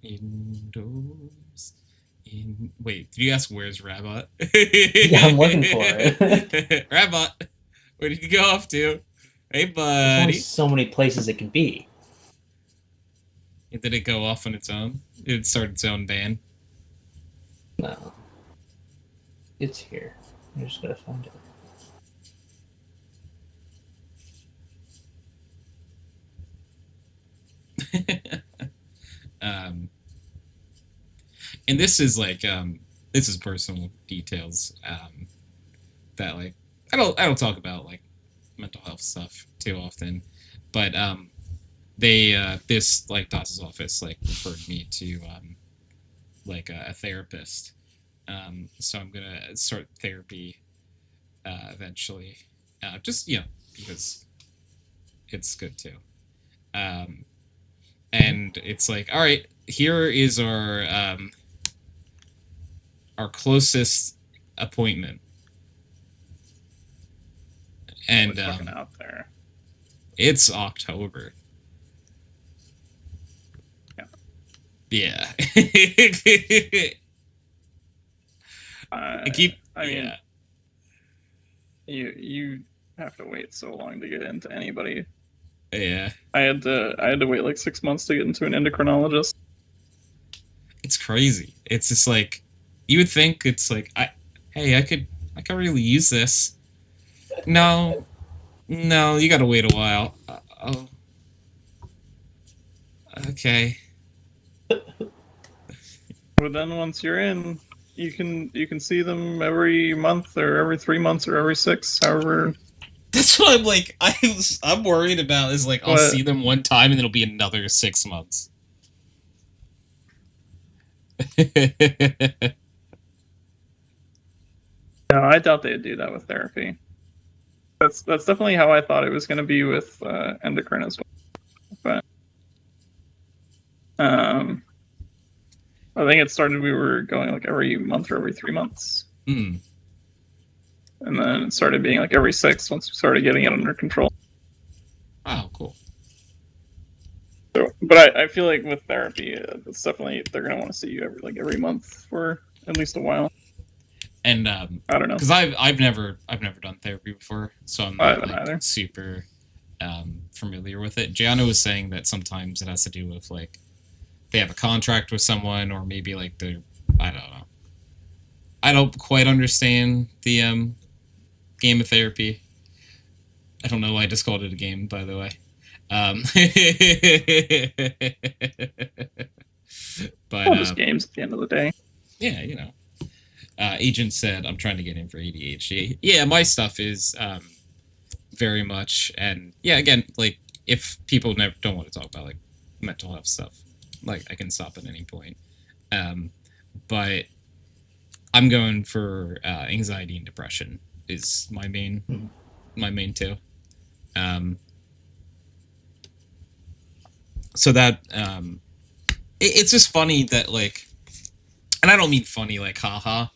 Indoors. Wait, did you ask where's Rabot? Yeah, I'm looking for it. Rabot, where did you go off to? Hey, There's only buddy. so many places it can be. Did it go off on its own? Did it start its own ban? No. It's here. I just gotta find it. And this is like this is personal details that like I don't talk about like mental health stuff too often, but they this like DOS's office like referred me to like a therapist, so I'm gonna start therapy eventually, just because it's good too, and it's like, all right, here is our closest appointment, and out there. It's October. Yeah. I mean, you have to wait so long to get into anybody. Yeah. I had to wait like 6 months to get into an endocrinologist. It's crazy. It's just like, you would think it's like, I could really use this. No, you gotta wait a while. Oh. Okay. But then once you're in, you can see them every month or every 3 months or every 6, however. That's what I'm like. I'm worried about is like I'll see them one time and it'll be another 6 months. No, I doubt they'd do that with therapy. That's definitely how I thought it was going to be with endocrine as well. But I think it started, we were going like every month or every 3 months. Mm. And then it started being like every 6 once we started getting it under control. Oh, cool. So, but I feel like with therapy, it's definitely, they're going to want to see you every month for at least a while. And I don't know, because I've never done therapy before, so I'm not like super familiar with it. Gianna was saying that sometimes it has to do with like they have a contract with someone, or maybe like they're, I don't know. I don't quite understand the game of therapy. I don't know why I just called it a game, by the way. But all just games at the end of the day. Yeah, you know. Agent said, I'm trying to get in for ADHD. Yeah, my stuff is very much, and yeah, again, like, if people don't want to talk about, like, mental health stuff, like, I can stop at any point. But I'm going for anxiety and depression is my main two. So that, it's just funny that, like, and I don't mean funny, like, haha,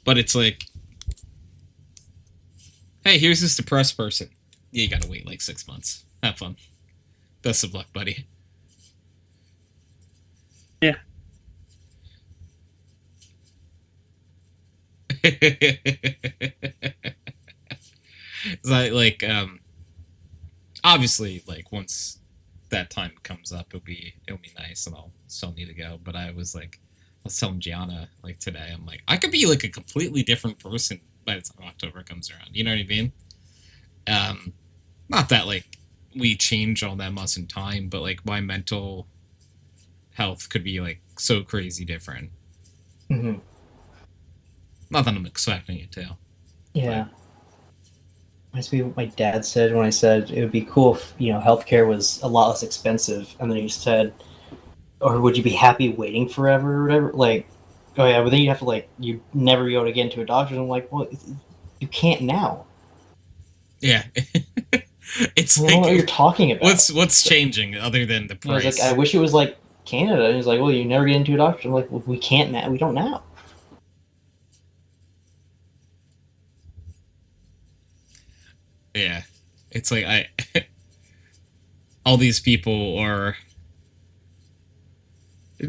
but it's like, hey, here's this depressed person. Yeah, you gotta wait like 6 months. Have fun. Best of luck, buddy. Yeah. Like, obviously, like, once that time comes up, it'll be nice, and I'll still need to go. But I was like was telling Gianna like today, I'm like, I could be like a completely different person by the time October comes around. You know what I mean? Not that like we change all that much in time, but like my mental health could be like so crazy different. Mm-hmm. Not that I'm expecting it to. Yeah. Reminds me of what my dad said when I said it would be cool if, healthcare was a lot less expensive. And then he said, or would you be happy waiting forever or whatever? Like, oh yeah, but then you have to you never be able to get into a doctor. And I'm like, well, you can't now. Yeah. It's I don't know what you're talking about. What's changing other than the price? I was like, I wish it was like Canada. And he's like, well, you never get into a doctor. I'm like, well, we can't now. We don't now. Yeah. It's like all these people are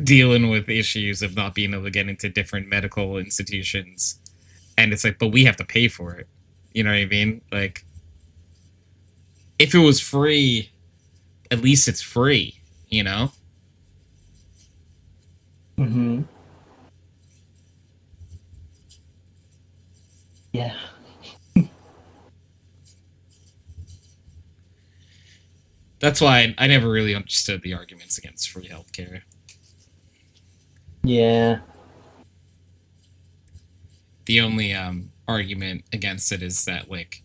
dealing with issues of not being able to get into different medical institutions, and it's like, but we have to pay for it. You know what I mean? Like, if it was free, at least it's free. You know? Mm-hmm. Yeah. That's why I never really understood the arguments against free healthcare. Yeah. The only argument against it is that like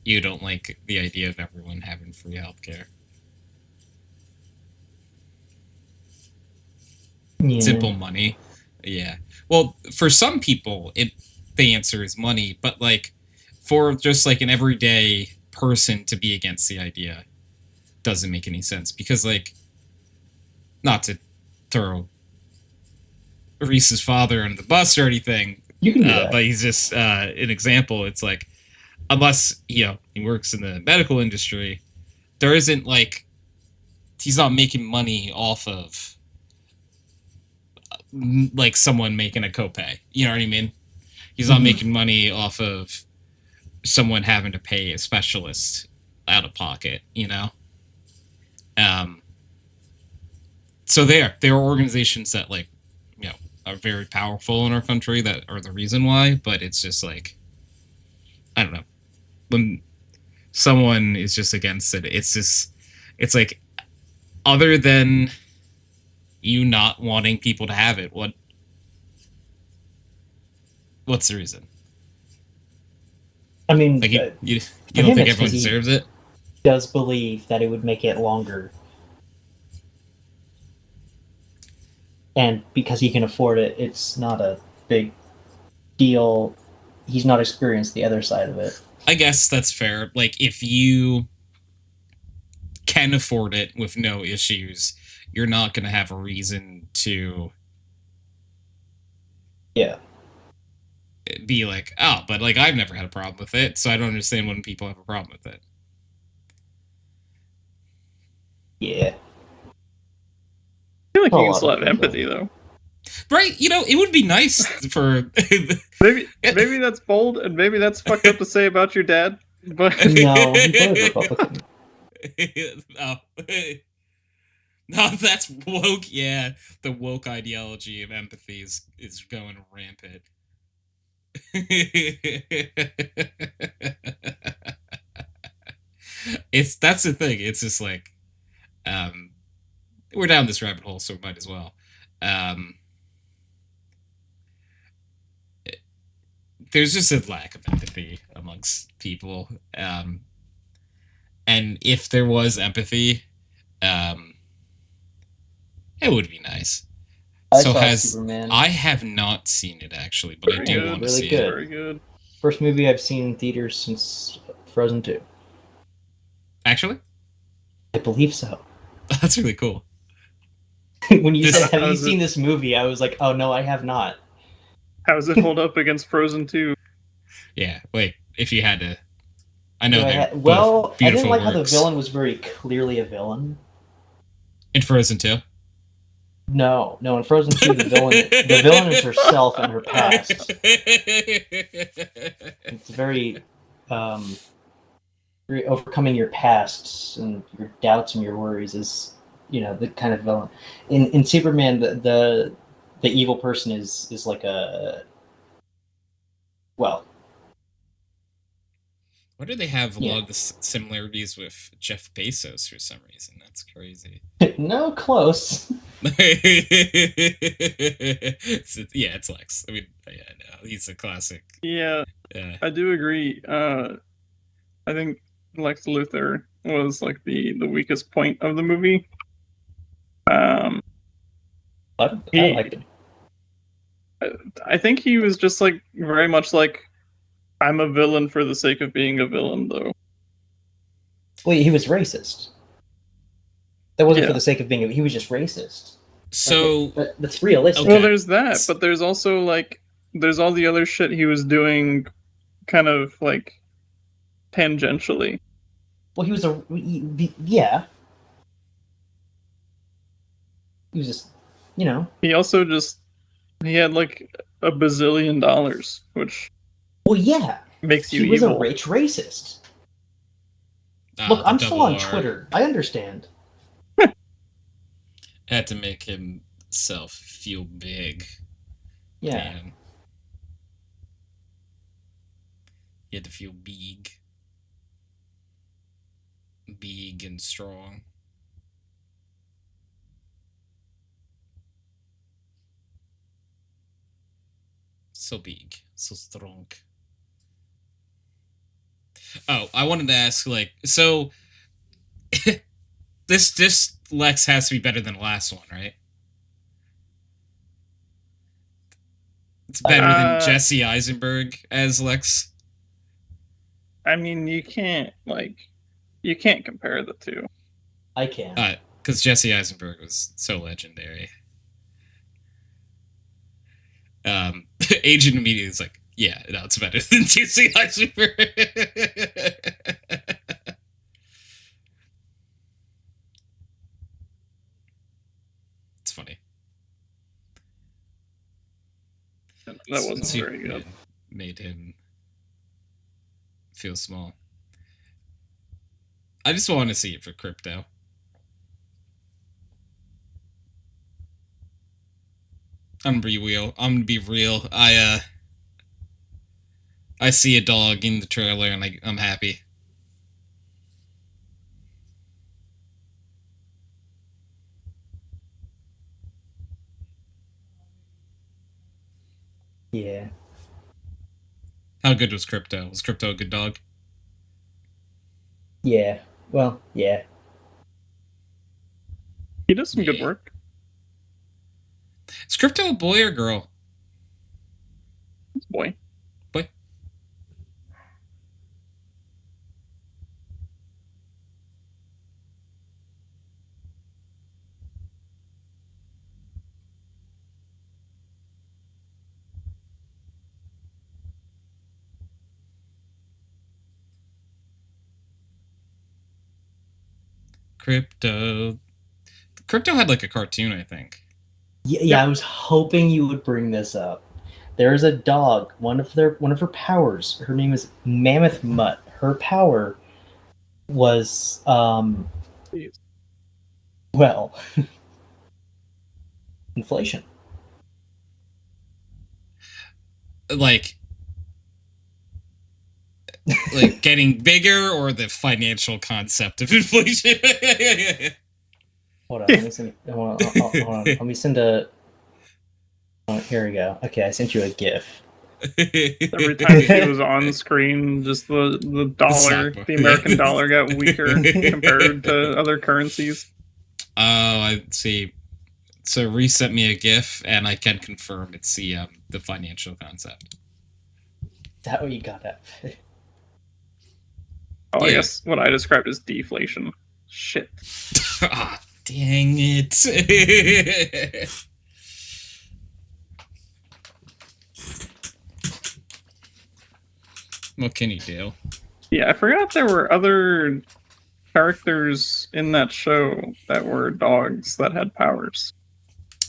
you don't like the idea of everyone having free healthcare. Yeah. Simple money. Yeah. Well, for some people, the answer is money, but like for just like an everyday person to be against the idea doesn't make any sense, because like, not to throw Reese's father under the bus or anything, You can do that. but he's just an example. It's like, unless he works in the medical industry, there isn't like, he's not making money off of like someone making a copay. You know what I mean? He's not making money off of someone having to pay a specialist out of pocket. You know. So there are organizations that like, are very powerful in our country that are the reason why. But it's just like, I don't know, when someone is just against it, it's like, other than you not wanting people to have it, what's the reason? I mean, like you don't think everyone deserves it? Does believe that it would make it longer, and because he can afford it, it's not a big deal. He's not experienced the other side of it. I guess that's fair. Like, if you can afford it with no issues, you're not going to have a reason to be like, oh, but like, I've never had a problem with it, so I don't understand when people have a problem with it. Yeah. I feel like you can still have empathy, though. Right? It would be nice for... maybe that's bold, and maybe that's fucked up to say about your dad, but... No, he voted Republican. Oh. No, that's woke. Yeah, the woke ideology of empathy is going rampant. That's the thing. It's just like, we're down this rabbit hole, so we might as well. There's just a lack of empathy amongst people, and if there was empathy, it would be nice. Superman. I have not seen it, actually, but I do want to see it. Very good. First movie I've seen in theaters since Frozen 2. Actually? I believe so. That's really cool. When you said, have you seen this movie? I was like, oh no, I have not. How does it hold up against Frozen 2? Yeah, wait, if you had to... I know they're both beautiful I didn't like works. how the villain was very clearly a villain. In Frozen 2? No, in Frozen 2, the villain is herself and her past. It's very overcoming your past and your doubts and your worries is, the kind of villain. In Superman, they the evil person is like a well. Why do they have a Yeah. lot of the similarities with Jeff Bezos for some reason? That's crazy. No, close. It's Lex. I mean, yeah, no, he's a classic. Yeah, Yeah. I do agree. I think Lex Luthor was like the weakest point of the movie. I liked him. I think he was just like very much like, I'm a villain for the sake of being a villain, though. Well, he was racist. That wasn't Yeah. for the sake of being. He was just racist. So But that's realistic. Okay. Well, there's that, but there's also like there's all the other shit he was doing, kind of like tangentially. Well, he was yeah. He was just, He also just he had like a bazillion dollars, which Well, yeah. makes you He was evil. a rich racist. Look, I'm still on R Twitter. I understand. had to make himself feel big. Yeah. Man. He had to feel big and strong. So big, so strong. Oh, I wanted to ask, like, so this Lex has to be better than the last one, right? It's better than Jesse Eisenberg as Lex. I mean, you can't compare the two. I can. Because Jesse Eisenberg was so legendary. Agent immediately is like, yeah, no, it's better than Jesse Eisenberg. It's funny. That wasn't very good. Made him feel small. I just want to see it for Crypto. I'm gonna be real. I see a dog in the trailer and I'm happy. Yeah. How good was Crypto? Was Crypto a good dog? Yeah. Well, yeah. He does some good work. Is Crypto a boy or girl? It's boy. Boy. Crypto had like a cartoon, I think. Yeah, I was hoping you would bring this up. There's a dog. One of her powers. Her name is Mammoth Mutt. Her power was well, inflation. Like getting bigger, or the financial concept of inflation. Hold on, let me send. Hold on. Let me send a. Oh, here we go. Okay, I sent you a GIF. Every time he was on screen, just the dollar, the American dollar, got weaker compared to other currencies. Oh, I see. So Reese sent me a GIF, and I can confirm it's the financial concept. Is that what you got at? Oh, yeah. I guess what I described as deflation. Shit. Ah, dang it. What can you do? Yeah, I forgot there were other characters in that show that were dogs that had powers.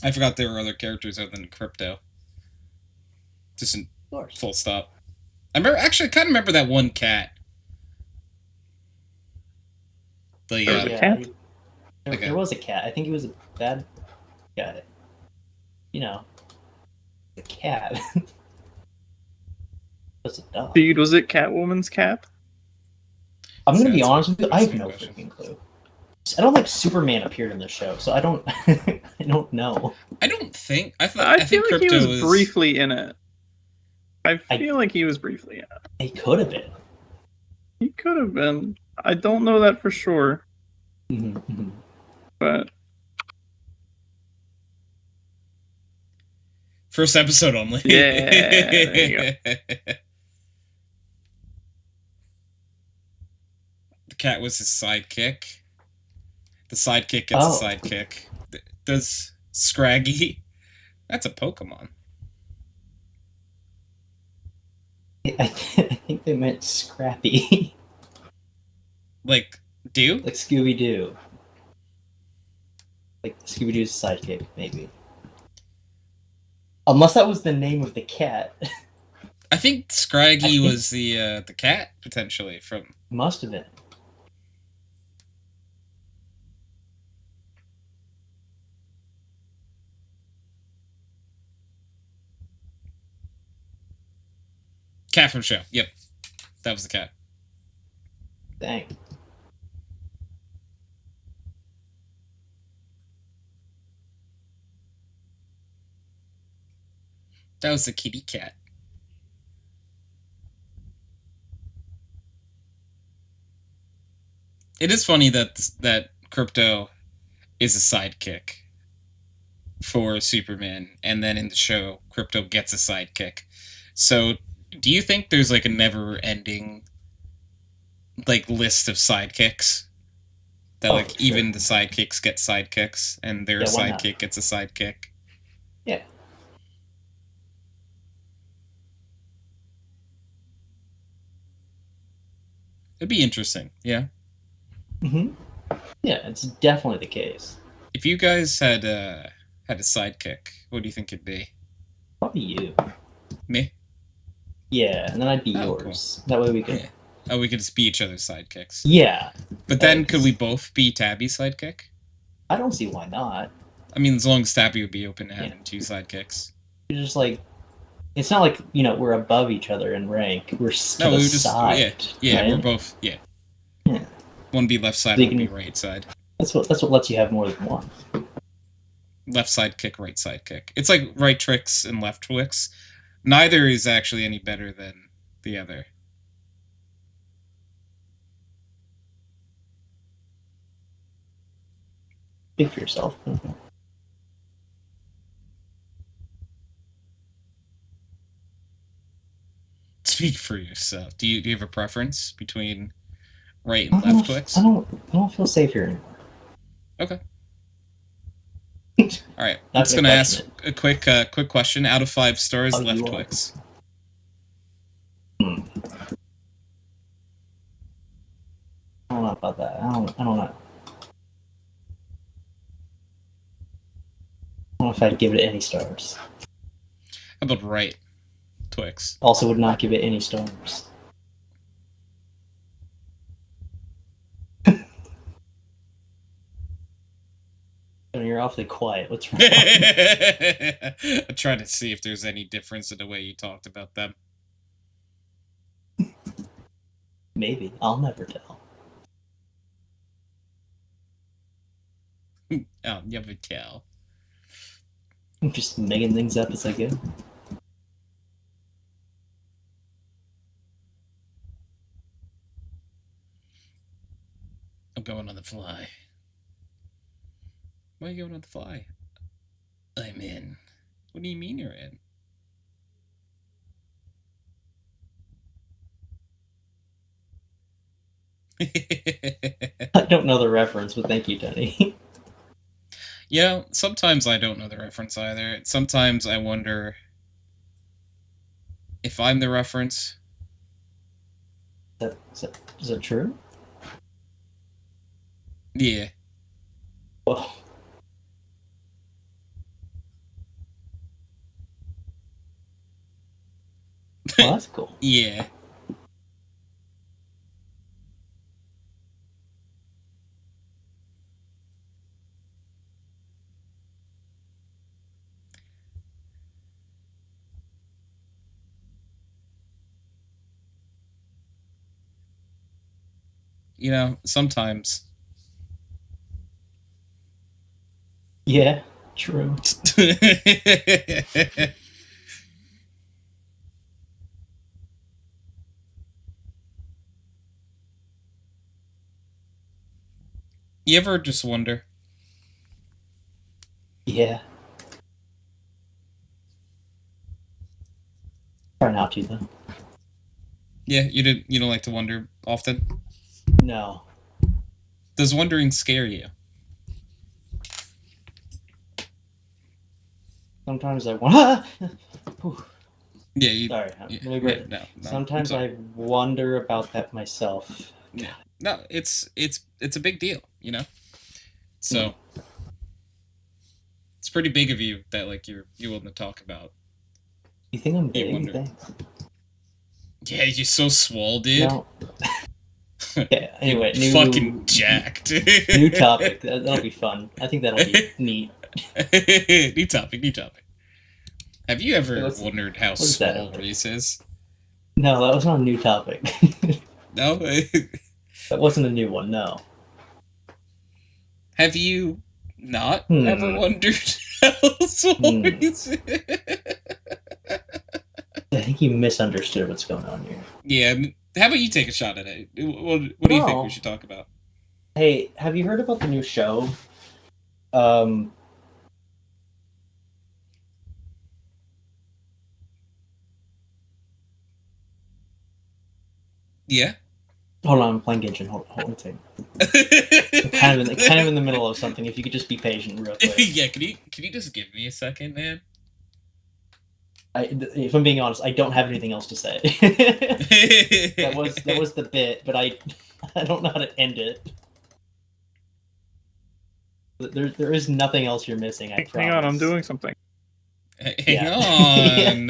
I forgot there were other characters other than Crypto. Just in full stop. I kind of remember that one cat. There was a cat? There was a cat. I think he was a bad guy. cat. What's a dog? Dude, was it Catwoman's cat? I'm gonna be That's honest with you. I have interesting no question. freaking clue. I don't think Superman appeared in the show, so I don't. I don't know. I don't think I I feel think like he Crypto was is briefly in it. I feel like he was briefly in it. He could have been. He could have been. I don't know that for sure, Mm-hmm. but first episode only. yeah, there you go. The cat was his sidekick. The sidekick gets Oh. a sidekick. Does Scraggy? That's a Pokemon. I think they meant Scrappy, Like, do? like Scooby Doo, like Scooby Doo's sidekick, maybe. Unless that was the name of the cat. I think Scraggy was the cat potentially from. Must have been. Cat from show. Yep. That was the cat. Dang. That was the kitty cat. It is funny that Crypto is a sidekick for Superman, and then in the show, Crypto gets a sidekick. So, do you think there's like a never-ending like list of sidekicks? That like for sure. even the sidekicks get sidekicks, and their Yeah, why not? sidekick gets a sidekick. Yeah. It'd be interesting, yeah. Mm-hmm. Yeah, it's definitely the case. If you guys had a sidekick, what do you think it'd be? Probably you. Me? Yeah, and then I'd be Oh, yours. That way we could. Yeah. Oh, we could just be each other's sidekicks. Yeah. But then, Thanks. could we both be Tabby's sidekick? I don't see why not. I mean, as long as Tabby would be open to having two sidekicks. You're just like, it's not like we're above each other in rank. We're to No, the we would just side. yeah, right? we're both Yeah. One be left side, So you one be can- right side. That's what lets you have more than one. Left side kick, right side kick. It's like right tricks and left tricks. Neither is actually any better than the other. Speak for yourself. Speak for yourself. Do you have a preference between right I and don't know left if- clicks? I don't feel safe here anymore. Okay. All right. Not I'm just gonna gonna ask question a quick question. Out of 5 stars, Oh, you left are. clicks. I don't know about that. I don't know. I don't know if I'd give it any stars. How about right Twix? Also, would not give it any stars. You're awfully quiet. What's wrong? I'm trying to see if there's any difference in the way you talked about them. Maybe. I'll never tell. I'll never tell. I'm just making things up as I go. I'm going on the fly. Why are you going on the fly? I'm in. What do you mean you're in? I don't know the reference, but thank you, Tony. Yeah, sometimes I don't know the reference either. Sometimes I wonder if I'm the reference. Is that true? Yeah. Well, that's cool. Yeah. you know, sometimes. Yeah, true. You ever just wonder? Yeah. Try not to though. Yeah, you don't like to wonder often? No. Does wondering scare you? Sometimes I want. Yeah, you, Sorry, yeah, let me break it. no, Sometimes I wonder about that myself. Yeah, no, it's a big deal, you know. So it's pretty big of you that like you're willing to talk about. You think I'm You big? wonder. Thanks. Yeah, you're so swole, dude. No. Yeah. Anyway, You're fucking jacked. New topic. That'll be fun. I think that'll be neat. New topic. Have you ever wondered how is that? swole Reese is? No, that was not a new topic. No? That wasn't a new one, no. Have you not ever wondered how swole Reese is? I think you misunderstood what's going on here. Yeah, how about you take a shot at it? What do you think we should talk about? Hey, have you heard about the new show? Yeah. Hold on, I'm playing Genshin. Hold on a second. kind of in the middle of something. If you could just be patient, real quick. Yeah, can you just give me a second, man? If I'm being honest, I don't have anything else to say. that was the bit, but I don't know how to end it. There is nothing else you're missing. I promise. Hang on, I'm doing something. Hang on.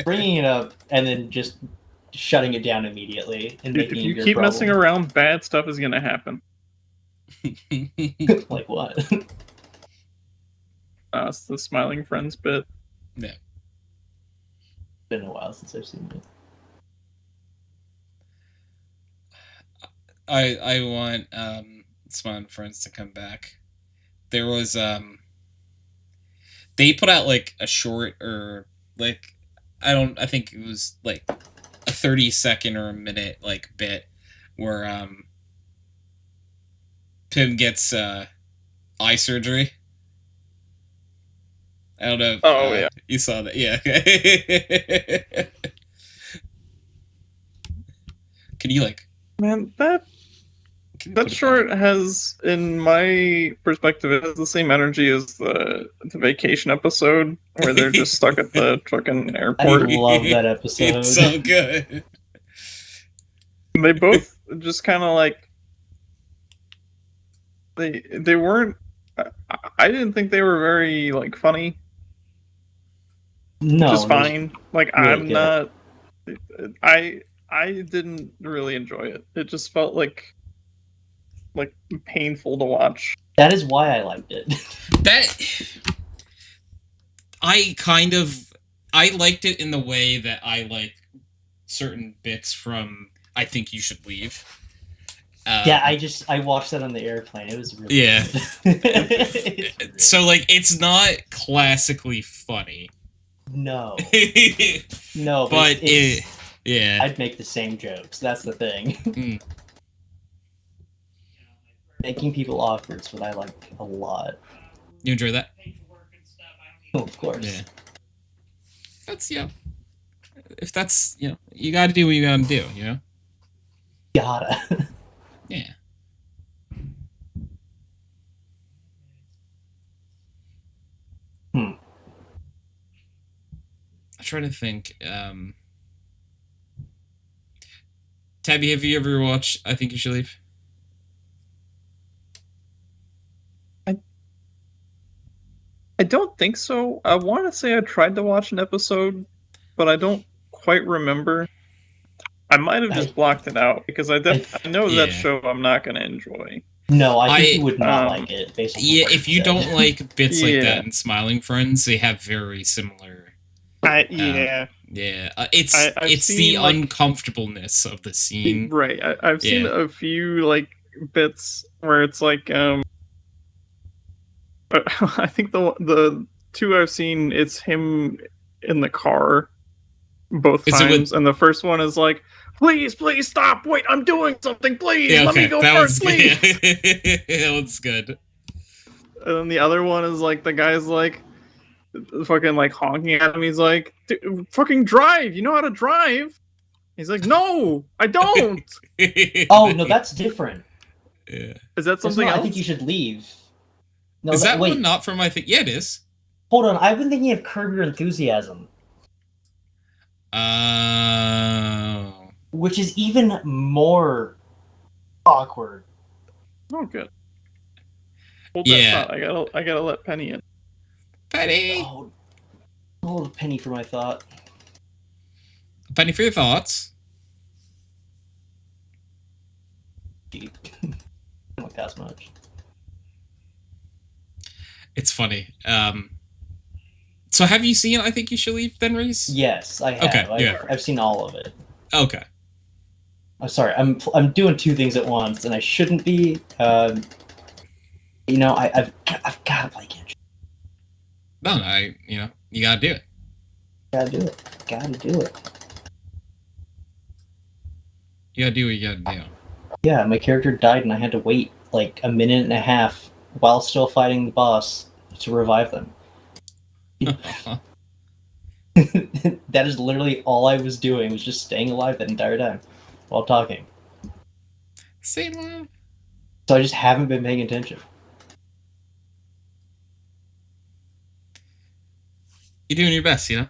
Bringing it up and then just shutting it down immediately and Dude, making if it you keep problem. messing around, bad stuff is gonna happen. Like what? It's the smiling friends bit. Yeah. It's been a while since I've seen it. I want Smiling Friends to come back. There was they put out like a short or like I think it was like a 30-second or a minute like bit where Pim gets eye surgery. I don't know if yeah. you saw that. Yeah. Can you like Man, that short has, in my perspective, it has the same energy as the vacation episode where they're just stuck at the fucking airport. I love that episode. It's so good. They both just kind of like they weren't. I didn't think they were very like funny. No, just fine. Like really I'm good. not. I didn't really enjoy it. It just felt like painful to watch. That is why I liked it. I liked it in the way that I like certain bits from I Think You Should Leave. Yeah, I watched that on the airplane. It was really good. So like it's not classically funny. No. No, but yeah. I'd make the same jokes. That's the thing. Making people awkward is what I like a lot. You enjoy that? Oh, of course. Yeah. That's if that's you gotta do what you gotta do, you know? Gotta. Yeah. I try to think. Tabby, have you ever watched I Think You Should Leave? I don't think so. I want to say I tried to watch an episode, but I don't quite remember. I might have just blocked it out because I know that show I'm not going to enjoy. No, I think you would not like it. Basically, yeah, if you don't like bits like that and Smiling Friends, they have very similar. Yeah. Yeah, I've it's the seen, like- uncomfortableness of the scene. Right. I've seen Yeah. a few like bits where it's like I think the two I've seen, it's him in the car both Is it with- times, and the first one is like, please stop, wait, I'm doing something, please, Yeah, let me okay, go that first, was please. that one's good. And then the other one is like the guy's like fucking like honking at him. He's like, fucking drive, you know how to drive? He's like, no, I don't. Oh no, that's different. Yeah. Is that That's something not, else? I think you should leave. No, Is that wait. one not from? I think yeah, it is. Hold on, I've been thinking of Curb Your Enthusiasm, Oh. which is even more awkward. Oh, good. Hold Yeah. that thought. I gotta let Penny in. Penny. Oh, hold a penny for my thought. Penny for your thoughts. Like that much. It's funny. So have you seen I Think You Should Leave then, Reese? Yes, I have. Okay, yeah. I've seen all of it. Okay. I'm sorry. I'm doing two things at once, and I shouldn't be. You know, I've got to play Genshin. No, you gotta do it. Gotta do it. Gotta do it. You gotta do what you gotta do. Yeah, my character died, and I had to wait like a minute and a half while still fighting the boss to revive them. That is literally all I was doing, was just staying alive that entire time while talking. Stay alive. So I just haven't been paying attention. You're doing your best, you know?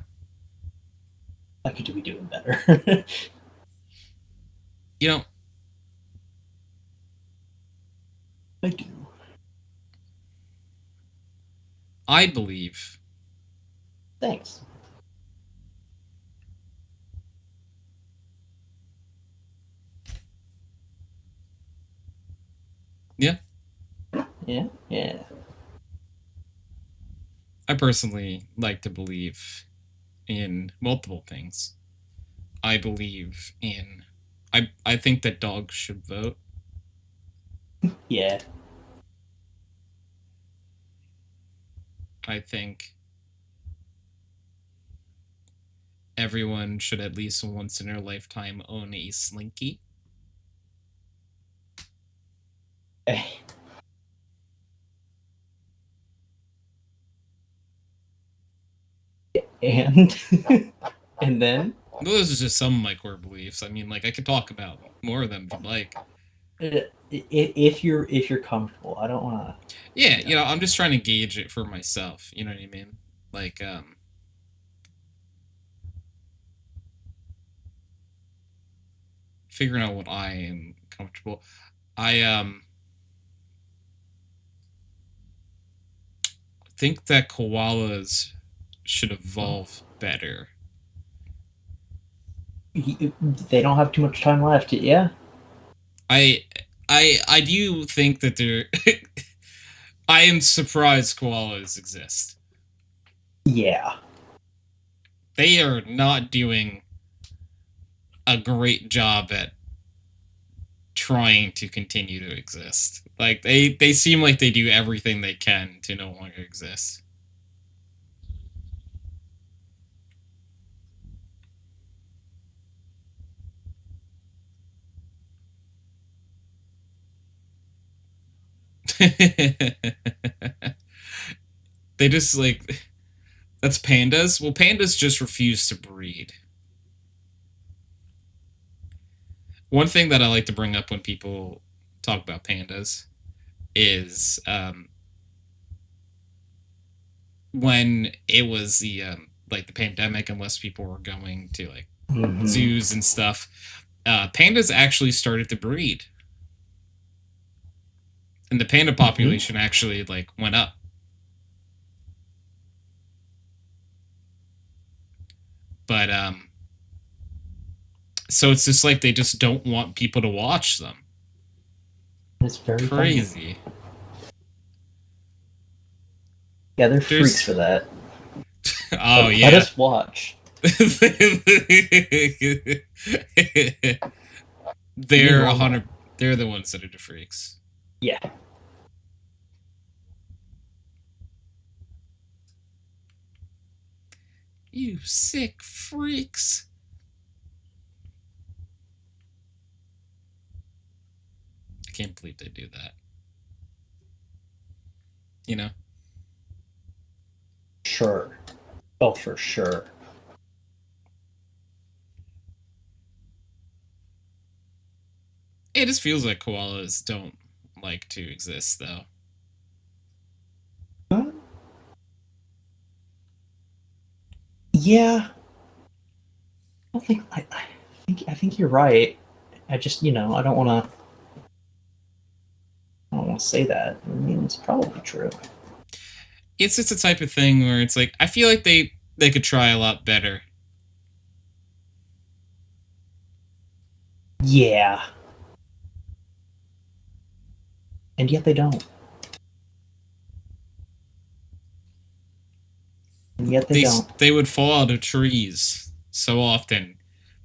I could be doing better. You know, I do. I believe Thanks. Yeah. Yeah? Yeah. I personally like to believe in multiple things. I believe in I think that dogs should vote. Yeah. I think everyone should at least once in their lifetime own a Slinky. And and then Those are just some of my core beliefs. I mean, like I could talk about more of them if you'd like. if you're comfortable, I don't want to. Yeah, you know, I'm just trying to gauge it for myself. You know what I mean? Like, figuring out what I am comfortable. I think that koalas should evolve better. They don't have too much time left. Yeah. I do think that they're. I am surprised koalas exist. Yeah. They are not doing a great job at trying to continue to exist. Like they seem like they do everything they can to no longer exist. They just like that's pandas. Well, pandas just refuse to breed. One thing that I like to bring up when people talk about pandas is when it was the like the pandemic and less people were going to like zoos and stuff, pandas actually started to breed, and the panda population actually like went up. But so it's just like they just don't want people to watch them. It's very crazy. Funny. Yeah, they're freaks for that. Oh yeah. Let us watch. They're normal. 100. They're the ones that are the freaks. Yeah. You sick freaks. I can't believe they do that. You know? Sure. Oh, for sure. It just feels like koalas don't like to exist, though. Huh? Yeah. I don't think I think you're right. I just, I don't want to say that. I mean, it's probably true. It's just a type of thing where it's like I feel like they could try a lot better. Yeah. And yet they don't. And yet they don't. They would fall out of trees so often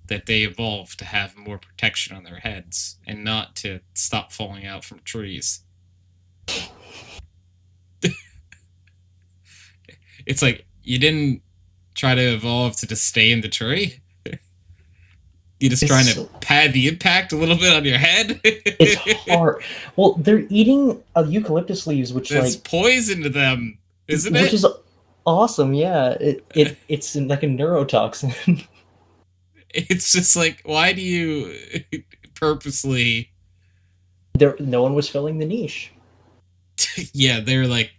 that they evolved to have more protection on their heads and not to stop falling out from trees. It's like you didn't try to evolve to just stay in the tree. You're just trying to pad the impact a little bit on your head. It's hard. Well, they're eating eucalyptus leaves, which There's poison to them, isn't it? Which is awesome. Yeah, it's like a neurotoxin. It's just like, why do you purposely? No one was filling the niche. Yeah, they're like,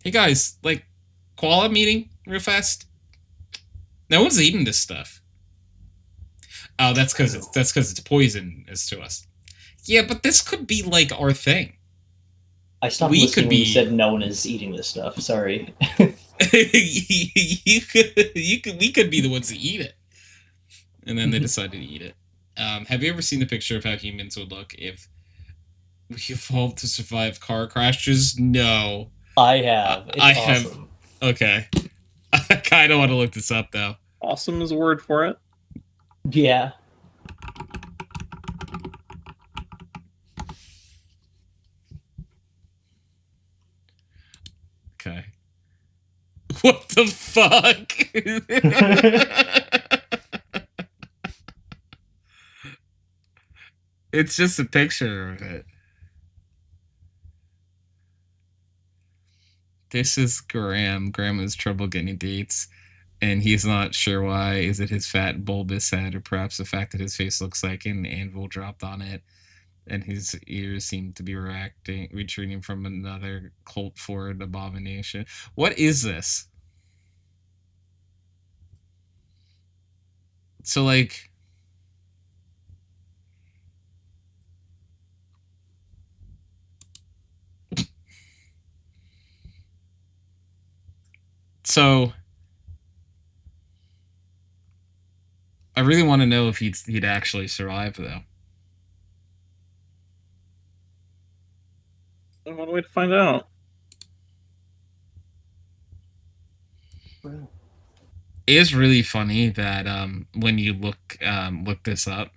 hey guys, like, koala meeting real fast. No one's eating this stuff. Oh, that's because it's poisonous to us. Yeah, but this could be like our thing. I stopped listening when you said no one is eating this stuff. Sorry. We could be the ones that eat it, and then they decided to eat it. Have you ever seen the picture of how humans would look if we evolved to survive car crashes? No. I have. It's I awesome. have. Okay. I kind of want to look this up though. Awesome is a word for it. Yeah. Okay. What the fuck? It's just a picture of it. This is Graham. Graham has trouble getting dates, and he's not sure why. Is it his fat, bulbous head, or perhaps the fact that his face looks like an anvil dropped on it, and his ears seem to be retreating from another cult forward abomination? What is this? So, like... So... I really want to know if he'd actually survive, though. One way to find out. It is really funny that when you look this up,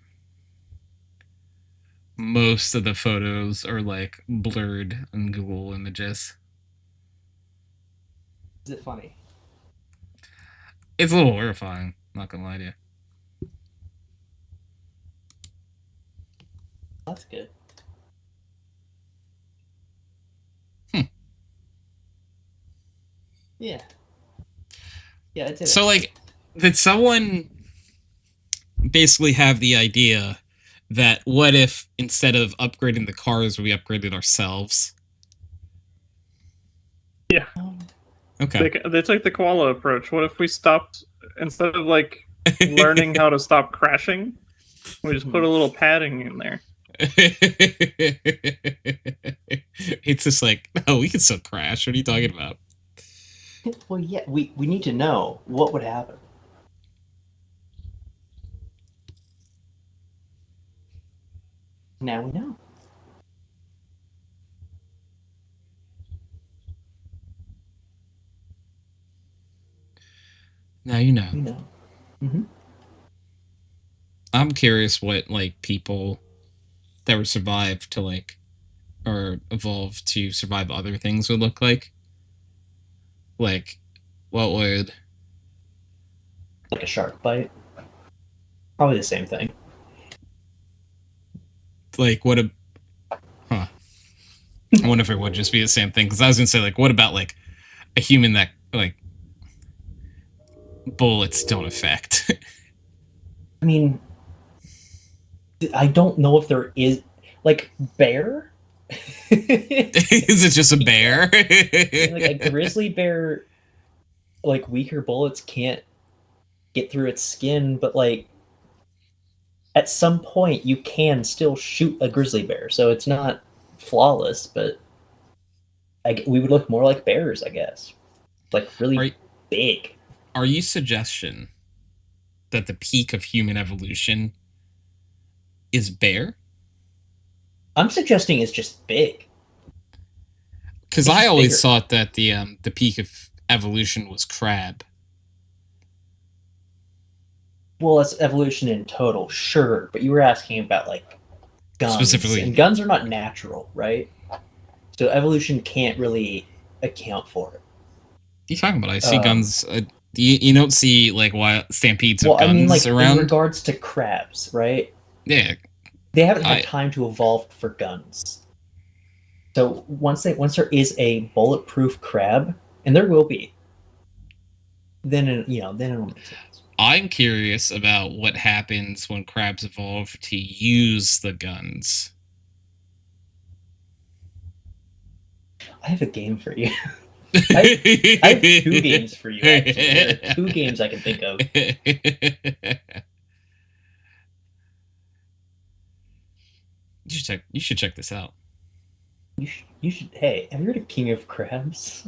most of the photos are like blurred in Google Images. Is it funny? It's a little horrifying, not gonna lie to you. That's good. Yeah. Yeah, it did. So, like, did someone basically have the idea that what if instead of upgrading the cars, we upgraded ourselves? Yeah. Okay. They took the koala approach. What if we stopped, instead of like learning how to stop crashing, we just put a little padding in there? It's just like, no, we can still crash. What are you talking about? Well, yeah, we need to know what would happen. Now we know. Now you know. You know. Mhm. I'm curious what like people that were survived to like or evolved to survive other things would look like. Like, what would Like a shark bite. Probably the same thing. like what a huh? I wonder if it would just be the same thing because I was gonna say like what about like a human that like bullets don't affect. I mean, I don't know if there is like bear. Is it just a bear? Like a grizzly bear, like weaker bullets can't get through its skin, but like at some point you can still shoot a grizzly bear, so it's not flawless, but we would look more like bears, I guess. Like really big. Are you suggestion that the peak of human evolution is bear? I'm suggesting it's just big. Because It's I just always bigger. thought that the peak of evolution was crab. Well, it's evolution in total, sure, but you were asking about like guns, Specifically- and guns are not natural, right? So evolution can't really account for it. What are you talking about? I see guns. You don't see like wild stampedes of Well, guns I mean, like around. in regards to crabs, right? Yeah, They haven't had time to evolve for guns. So once there is a bulletproof crab, and there will be, then it'll make sense. I'm curious about what happens when crabs evolve to use the guns. I have a game for you. I have 2 games for you, actually. There are 2 games I can think of. You should check this out. You should. Hey, have you heard of King of Crabs?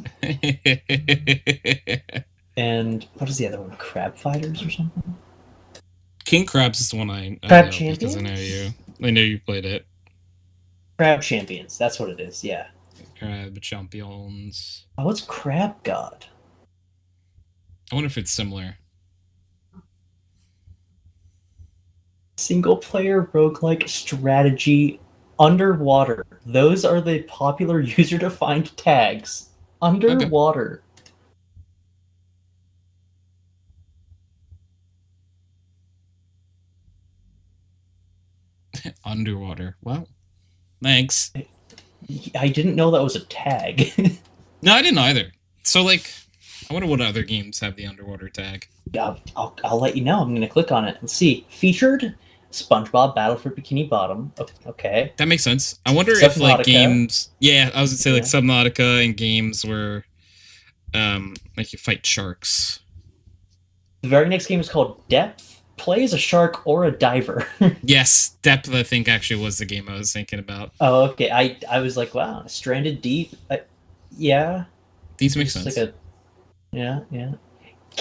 And what is the other one? Crab Fighters or something? King Crabs is the one I Crab know Champions? because I know you. I know you played it. Crab Champions. That's what it is. Yeah. Crab Champions. Oh, what's Crab God? I wonder if it's similar. Single player roguelike strategy underwater. Those are the popular user defined tags. Underwater. Underwater. Well, thanks. I didn't know that was a tag. No, I didn't either. So, like, I wonder what other games have the underwater tag. I'll let you know. I'm going to click on it. Let's see. Featured SpongeBob Battle for Bikini Bottom. Okay. That makes sense. I wonder if, like, Subnautica. games... Yeah, I was going to say, like, Yeah. Subnautica and games where, like, you fight sharks. The very next game is called Depth. Play as a shark or a diver. Yes, Depth, I think, actually was the game I was thinking about. Oh, okay. I was like, wow, Stranded Deep. Yeah. These make Just sense. like yeah.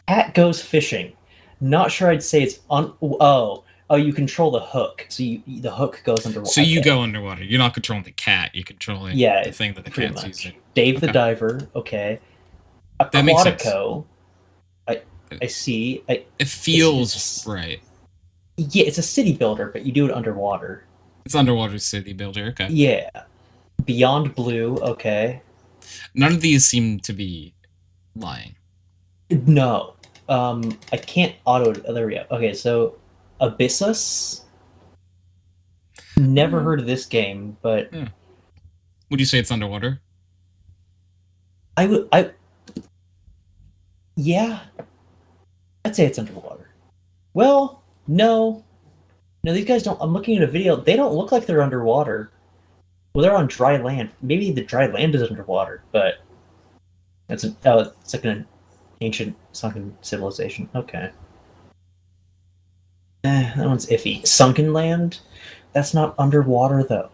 Cat goes fishing. Not sure I'd say it's on. Oh, you control the hook, so the hook goes underwater. So you go underwater. You're not controlling the cat. You're controlling the thing that the pretty cat's much. using. Dave the Okay. Diver. Okay. That makes sense. Aquatico. I see. It feels it's- right. Yeah, it's a city builder, but you do it underwater. It's underwater city builder. Okay. Yeah. Beyond Blue. Okay. None of these seem to be lying. No. I can't auto. Oh, there we go. Okay, so Abyssus. Never heard of this game, but Would you say it's underwater? Yeah. I'd say it's underwater. Well, no. No, these guys don't. I'm looking at a video. They don't look like they're underwater. Well, they're on dry land. Maybe the dry land is underwater, but it's like an ancient sunken civilization. Okay. That one's iffy. Sunken land? That's not underwater, though.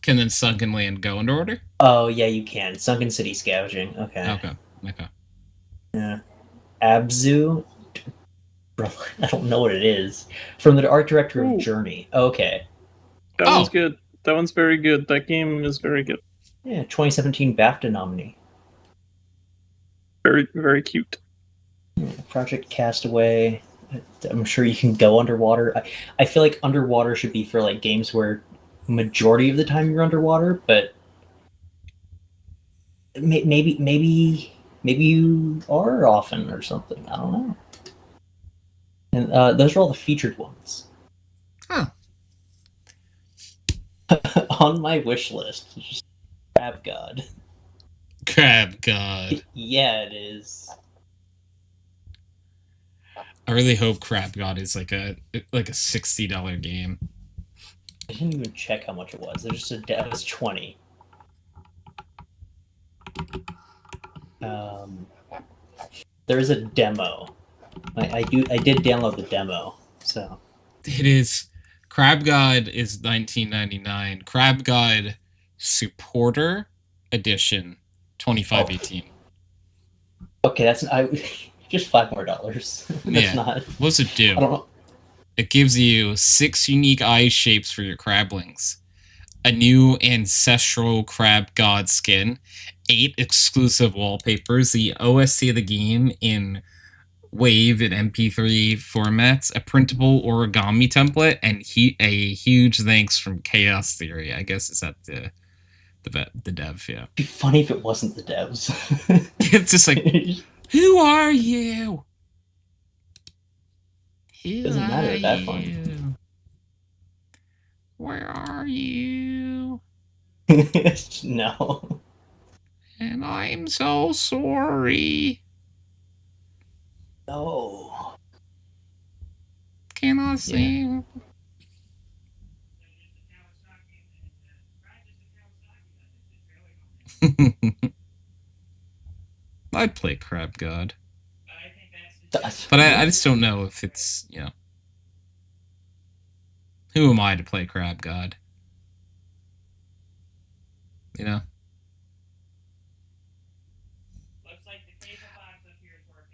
Can then sunken land go underwater? Oh, yeah, you can. Sunken city scavenging. Okay. Okay. Yeah. Abzu? Bro, I don't know what it is. From the art director of Journey. Okay. That one's good. That one's very good. That game is very good. Yeah, 2017 BAFTA nominee. Very, very cute. Project Castaway. I'm sure you can go underwater. I feel like underwater should be for like games where majority of the time you're underwater, but maybe you are often or something. I don't know. And those are all the featured ones. Huh. On my wish list. Just Crab God. Crab God. Yeah, it is. I really hope Crab God is like a $60 game. I didn't even check how much it was. There's just it was 20. There is a demo. I did download the demo. So it is Crab God is $19.99. Crab God Supporter Edition 2518. Okay, that's just $5 more. That's yeah. not. What's it do? I don't know. It gives you 6 unique eye shapes for your crablings, a new ancestral crab god skin, 8 exclusive wallpapers, the OST of the game in WAV and MP3 formats, a printable origami template, and a huge thanks from Chaos Theory. I guess is that the dev, yeah. It'd be funny if it wasn't the devs. It's just like, who are you? Doesn't matter at that point. Where are you? No. And I'm so sorry. No. Can I sing? I'd play Crab God. But I just don't know if it's, you know. Who am I to play Crab God? You know?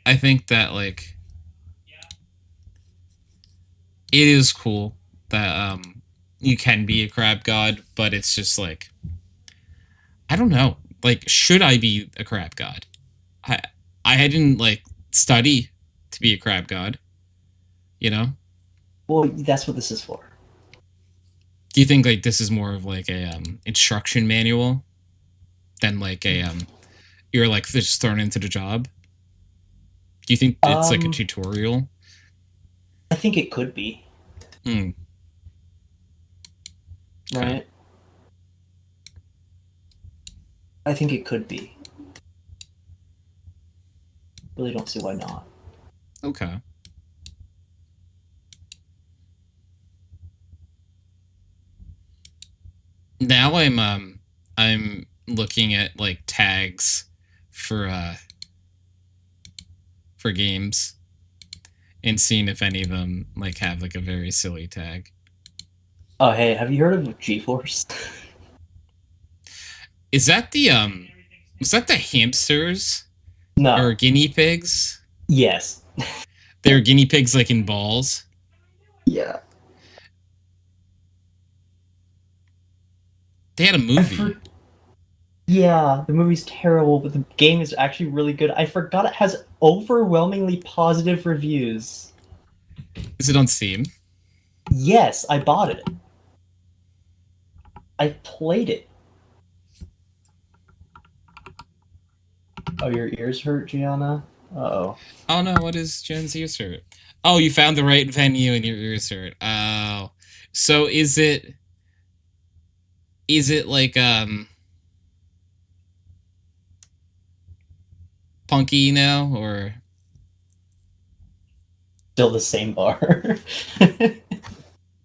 I think that, like, it is cool that you can be a Crab God, but it's just like, I don't know. Like, should I be a Crab God? I didn't, like, study to be a Crab God. You know? Well, that's what this is for. Do you think like this is more of like a instruction manual than like a you're like just thrown into the job? Do you think it's like a tutorial? I think it could be. Hmm. Right. Okay. I think it could be. Really don't see why not. Okay. Now I'm looking at like tags for games and seeing if any of them like have like a very silly tag. Oh hey, have you heard of GeForce? Is that the was that the hamsters? No. Or guinea pigs? Yes. They're guinea pigs like in balls? Yeah. They had a movie. Yeah, the movie's terrible, but the game is actually really good. I forgot it has overwhelmingly positive reviews. Is it on Steam? Yes, I bought it. I played it. Oh, your ears hurt, Gianna? Uh-oh. Oh no, what is Jen's ears hurt? Oh, you found the right venue and your ears hurt. Oh. So is it like punky now or Still the same bar? that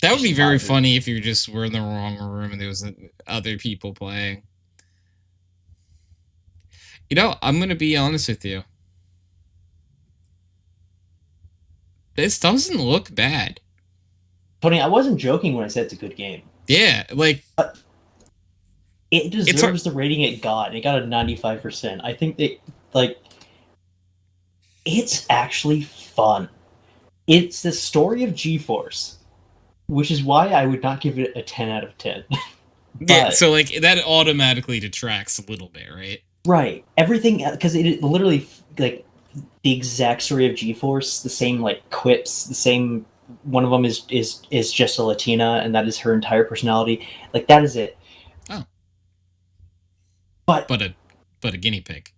would be very funny if you just were in the wrong room and there was other people playing. You know, I'm gonna be honest with you. This doesn't look bad. Tony, I wasn't joking when I said it's a good game. Yeah, like it deserves the rating it got. It got a 95%. I think that like it's actually fun. It's the story of GeForce, which is why I would not give it a 10 out of 10. Yeah, so like that automatically detracts a little bit, right? Right. Everything, because it literally like the exact story of G-Force, the same like quips, the same. One of them is just a Latina, and that is her entire personality. Like that is it. Oh, But but a guinea pig.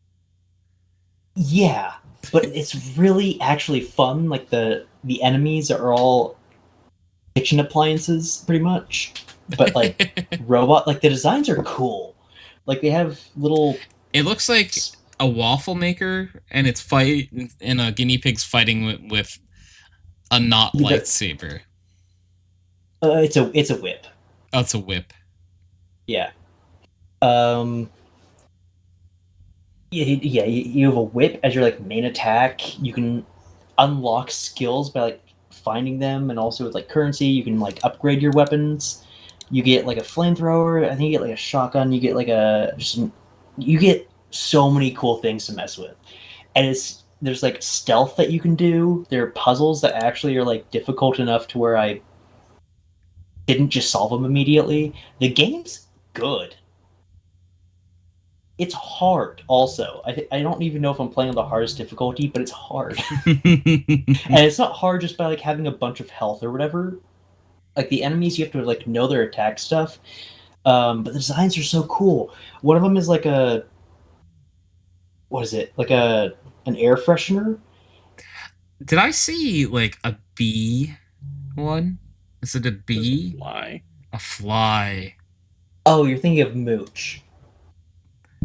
yeah, but it's really actually fun. Like the enemies are all kitchen appliances, pretty much. But like robot, like the designs are cool. Like they have little. It looks like a waffle maker, and a guinea pig's fighting with a not lightsaber. It's a whip. Oh, it's a whip. Yeah. Um. Yeah, you have a whip as your like main attack. You can unlock skills by like finding them, and also with like currency, you can like upgrade your weapons. You get like a flamethrower. I think you get like a shotgun. You get like you get so many cool things to mess with, and there's like stealth that you can do. There are puzzles that actually are like difficult enough to where I didn't just solve them immediately. The game's good. It's hard also. I don't even know if I'm playing on the hardest difficulty, but it's hard. And it's not hard just by like having a bunch of health or whatever. Like the enemies, you have to like know their attack stuff. But the designs are so cool. One of them is like what is it? Like an air freshener. Did I see like a bee one? Is it a bee? Fly. A fly. Oh, you're thinking of Mooch.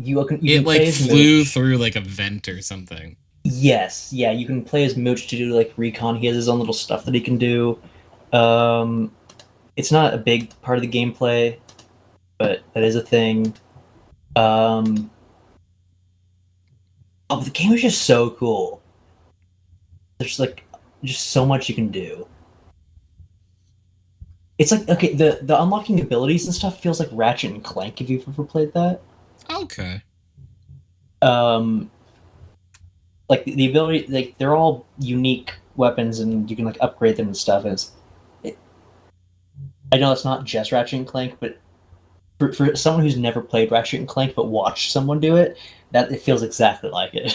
You It can play like as flew Mooch. through like a vent or something. Yes, yeah, you can play as Mooch to do like recon. He has his own little stuff that he can do. Um, it's not a big part of the gameplay, but that is a thing. Oh, but the game is just so cool. There's like just so much you can do. It's like okay, the unlocking abilities and stuff feels like Ratchet and Clank if you've ever played that. Okay. Um, like the ability, like they're all unique weapons, and you can like upgrade them and stuff. And I know it's not just Ratchet and Clank, but for someone who's never played Ratchet and Clank but watched someone do it, that it feels exactly like it.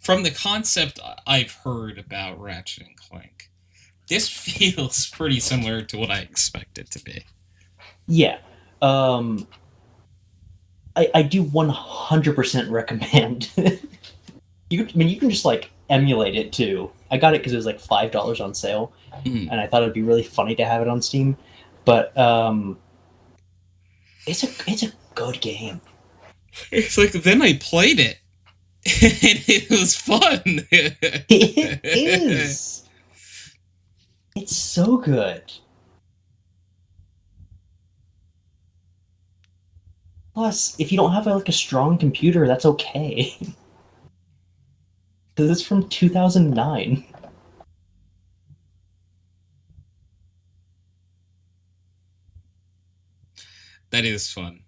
From the concept I've heard about Ratchet and Clank, this feels pretty similar to what I expect it to be. Yeah. I do 100% recommend. You can just like emulate it too. I got it because it was like $5 on sale, and I thought it'd be really funny to have it on Steam. But it's a good game. It's like then I played it, and it was fun. It is. It's so good. Plus, if you don't have like a strong computer, that's okay. Because it's from 2009. That is fun.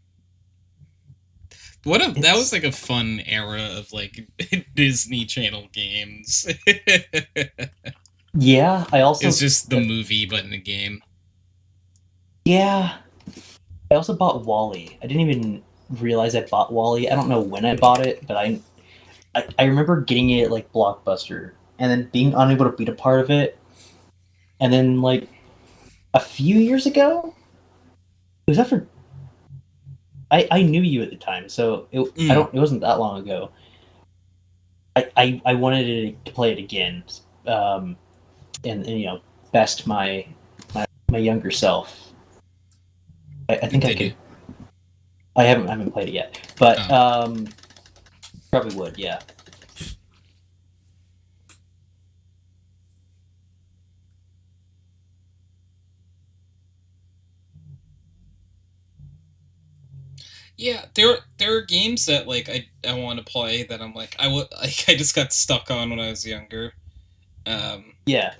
That was like a fun era of like Disney Channel games. Yeah, I also It's just the movie but in a game. yeah. I also bought Wally. I didn't even realize I bought Wally. I don't know when I bought it, but I remember getting it at like Blockbuster and then being unable to beat a part of it. And then like a few years ago, it was after I knew you at the time, so it wasn't that long ago. I wanted to play it again, and you know, best my younger self. I think I could. I haven't played it yet, but probably would, yeah. Yeah, there are games that like I want to play that I'm like I just got stuck on when I was younger. Yeah,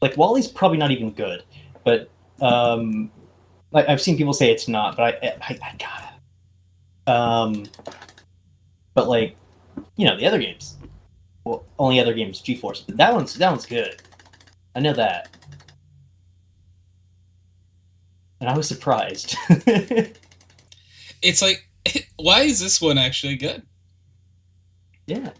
like Wally's probably not even good, but like I've seen people say it's not, but I gotta. But like, you know, the other games. Well, only other games, GeForce. But that one's good. I know that, and I was surprised. It's like Why is this one actually good? Yeah.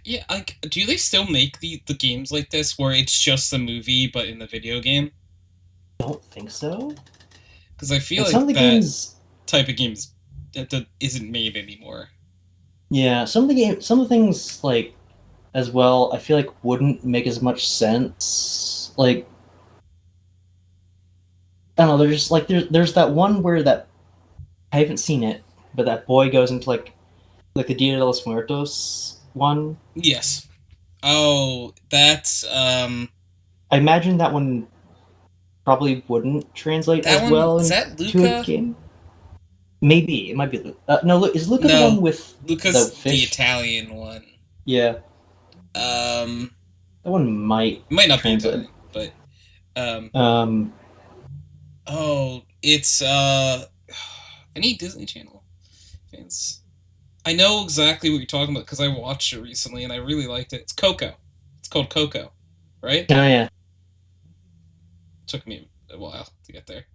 Yeah, like, do they still make the games like this where it's just the movie but in the video game? Don't think so. Because I feel And some of like the that games, type of games that isn't made anymore. yeah, some of the things like as well, I feel like wouldn't make as much sense. Like I don't know, there's like there's that one where that I haven't seen it, but that boy goes into like the Dia de los Muertos one. Yes. Oh, that's I imagine that one probably wouldn't translate that as one. well Is that into a Luca? game. Maybe it might be. No, is Luca the one No, with the Luca's the fish? Italian one. Yeah, Um, that one might it might not be translate. Italian, but um, Um, oh, it's any Disney Channel fans. I know exactly what you're talking about because I watched it recently and I really liked it. It's Coco. It's called Coco, right? oh yeah, Took me a while to get there.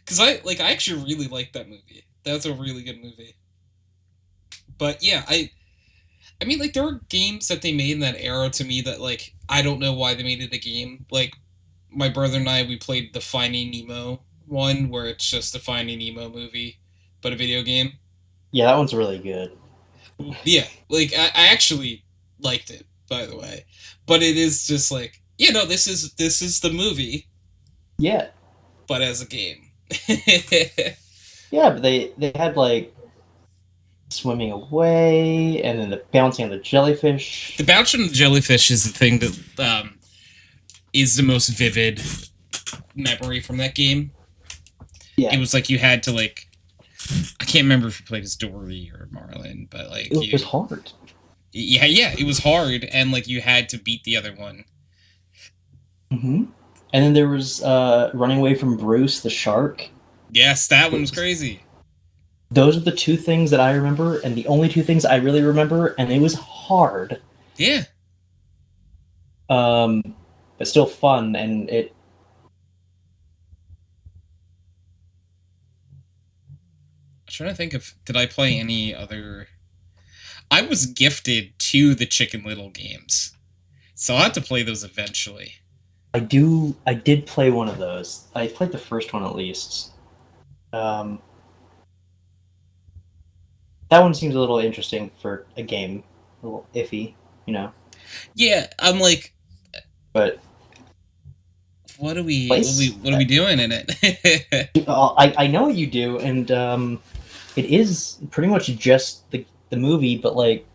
Because I actually really like that movie. That's a really good movie. But yeah, I mean, like, there were games that they made in that era to me that, like, I don't know why they made it a game. Like, my brother and I, we played the Finding Nemo one, where it's just a Finding Nemo movie, but a video game. yeah, that one's really good. Yeah, like, I actually liked it, by the way. But it is just like, this is the movie, Yeah, but as a game. yeah, but they had like swimming away, and then the bouncing on the The jellyfish. bounce from the jellyfish is the thing that is the most vivid memory from that game. Yeah, It was like you had to like I can't remember if you played as Dory or Marlin, but like it was hard. yeah, it was hard and like you had to beat the other one. Hmm. And then there was running away from Bruce the shark. Yes, that one was crazy. Those are the two things that I remember, and the only two things I really remember, and it was hard, Yeah. um, but still fun. And it, I'm trying to think of did I play any other I was gifted to the Chicken Little games. So I'll have to play those eventually. I did play one of those. I played the first one at least. Um, that one seems a little interesting for a game, a little iffy, you know. Yeah, I'm like But what are we place, what are we doing in it? I know what you do, and it is pretty much just the movie, but like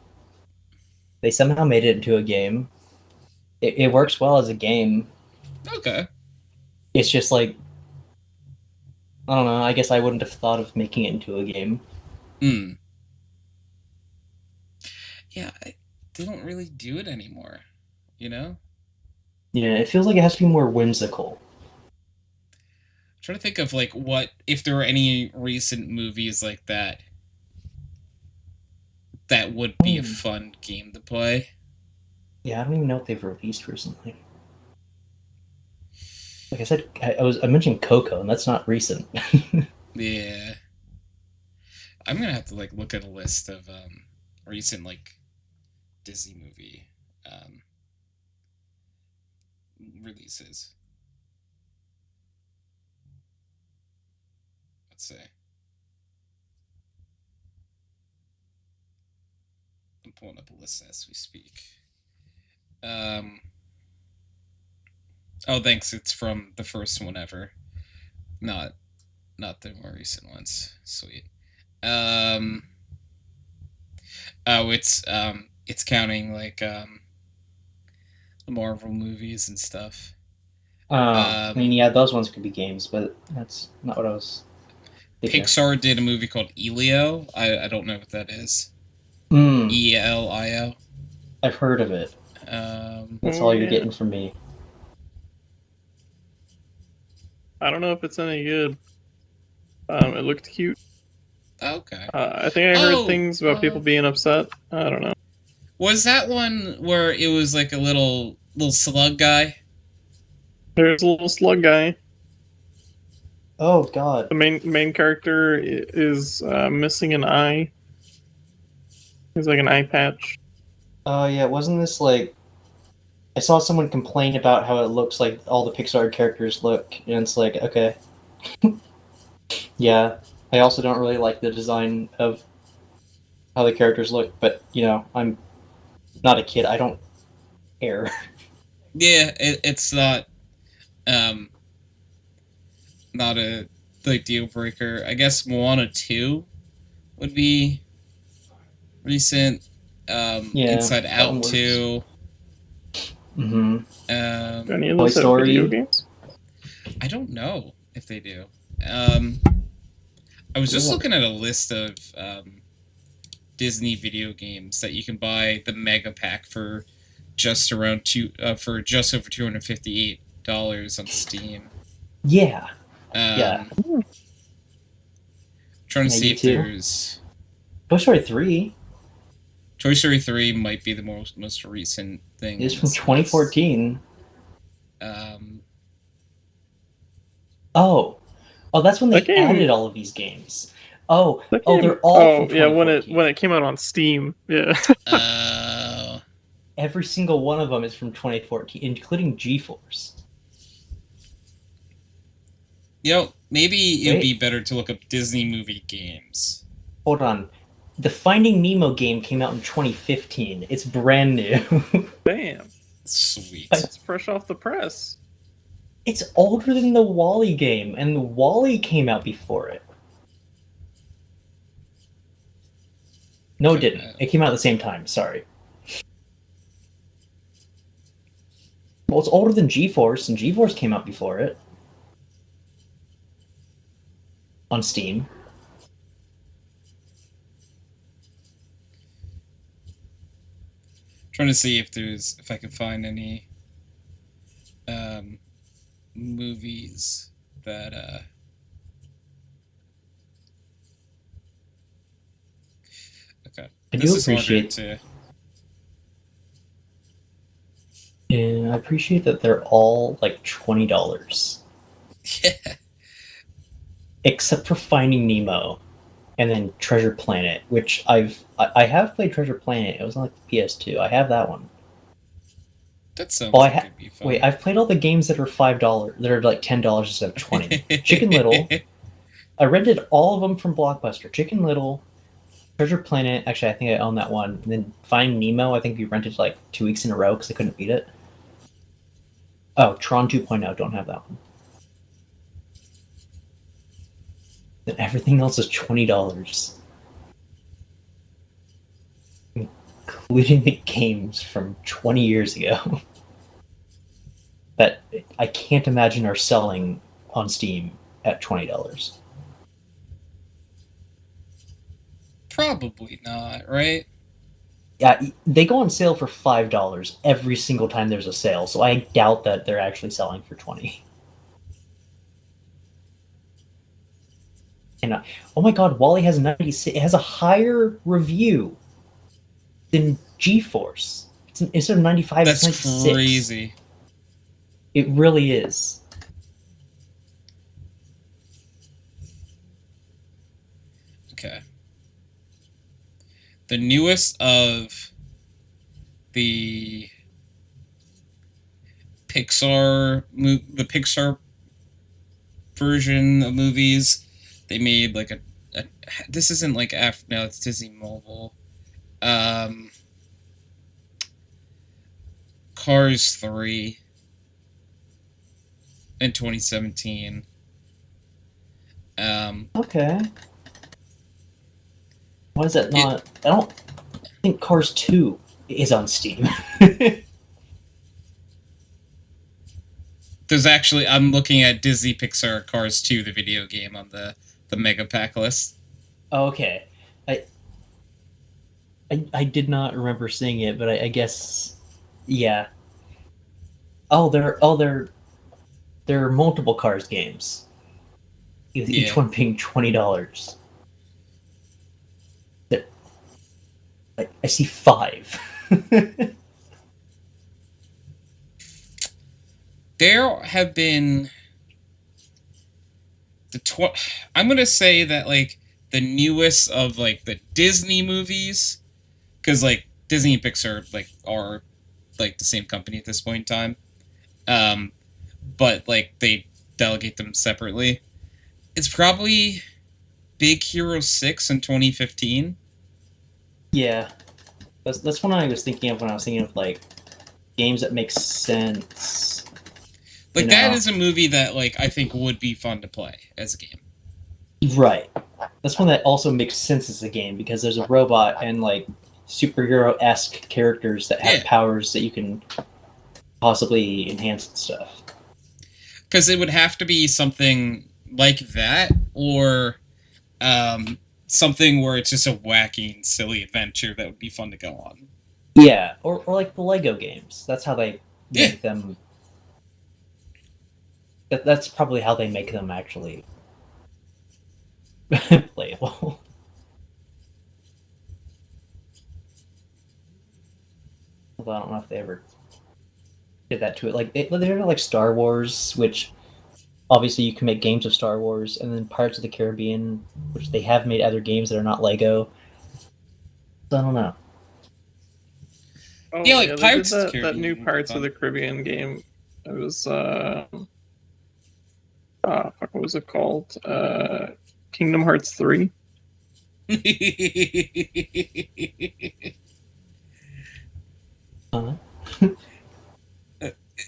they somehow made it into a game. It works well as a game. Okay. It's just like I don't know. I guess I wouldn't have thought of making it into a game. Hmm. Yeah, they don't really do it anymore. You know? Yeah, it feels like it has to be more whimsical. I'm trying to think of like what if there were any recent movies like that that would be a fun game to play. Yeah, I don't even know what they've released recently. Like I said, I mentioned Coco, and that's not recent. Yeah. I'm gonna have to like look at a list of recent like Disney movie releases. Let's see. I'm pulling up a list as we speak. Um oh thanks, it's from the first one ever. Not the more recent ones. Sweet. Um oh it's counting like the Marvel movies and stuff. I mean, yeah, those ones could be games, but that's not what I was thinking of. Pixar did a movie called Elio. I don't know what that is. Mm, Elio. I've heard of it. That's all you're Yeah. getting from me. I don't know if it's any good. It looked cute. Okay. I think I heard things about people being upset. I don't know. Was that one where it was like a little slug guy? There's a little slug guy. Oh God. The main character is missing an eye. He's like an eye patch. Oh yeah, wasn't this like? I saw someone complain about how it looks like all the Pixar characters look, and it's like, okay, yeah. I also don't really like the design of how the characters look, but I'm not a kid. I don't care. Yeah, it's um not a like deal breaker. I guess Moana 2 would be recent. Yeah, Inside that one Out works. 2. Mm-hmm. Do any of Toy those have Story. video games? I don't know if they do. I was just looking at a list of Disney video games that you can buy the mega pack for just around for just over $258 on Steam. Yeah. Yeah. Trying to Yeah, see you if too. there's Toy Story 3 Toy Story 3 might be the most recent thing. is in from this 2014. list. Oh, that's when they That game- added all of these games. Oh, That oh, game- they're all from yeah, when 2014. it came out on Steam. Yeah. Every single one of them is from 2014, including GeForce. Maybe it'd Wait. be better to look up Disney movie games. Hold on. The Finding Nemo game came out in 2015. It's brand new. Damn. Sweet. It's fresh off the press. It's older than the WALL-E game, and the WALL-E came out before it. No, it didn't. It came out at the same time. Sorry. Well, it's older than GeForce, and GeForce came out before it. On Steam. Trying to see if I can find any movies that okay. I This do is harder appreciate to and I appreciate that they're all like $20. yeah. Except for Finding Nemo and then Treasure Planet, which I have played Treasure Planet. It was on like the PS2. I have that one. That sounds Oh, like it'd be fun. Wait, I've played all the games that are $5, that are like $10 instead of 20. Chicken Little. I rented all of them from Blockbuster. Chicken Little, Treasure Planet. Actually, I think I own that one. And then Finding Nemo, I think we rented like 2 weeks in a row because I couldn't beat it. Oh, Tron 2.0, don't have that one. Then everything else is $20. Including the games from 20 years ago. That I can't imagine are selling on Steam at $20. Probably not, right? Yeah, they go on sale for $5 every single time there's a sale, so I doubt that they're actually selling for 20. And oh my god, WALL-E has 96. It has a higher review than GeForce. Instead of 95, That's it's 96. crazy. It really is. Okay. The newest of the Pixar version of movies, they made like a this isn't like no, it's Disney Mobile. Cars 3 in 2017. Okay. Why is that not? I don't think Cars 2 is on Steam. There's actually, I'm looking at Disney Pixar Cars 2, the video game, on the Mega Pack list. Okay. I did not remember seeing it, but I guess, yeah. Oh, there are multiple Cars games. Each one being $20. I see 5. There have been I'm gonna say that like the newest of like the Disney movies, because like Disney and Pixar like are like the same company at this point in time, um, but like they delegate them separately. It's probably Big Hero 6 in 2015. Yeah, that's what I was thinking of when I was thinking of like games that make sense. Like that is a movie that like I think would be fun to play as a game. Right. That's one that also makes sense as a game because there's a robot and like superhero-esque characters that have powers that you can possibly enhance and stuff. Because it would have to be something like that, or something where it's just a wacky, silly adventure that would be fun to go on. Yeah, or like the Lego games. That's how they make them. That's probably how they make them actually playable. Although I don't know if they ever did that to it. Like they're like Star Wars, which obviously you can make games of Star Wars, and then Pirates of the Caribbean, which they have made other games that are not Lego. So I don't know. Oh, yeah, like Pirates they did that new Pirates of the Caribbean game. It was what was it called? Kingdom Hearts 3.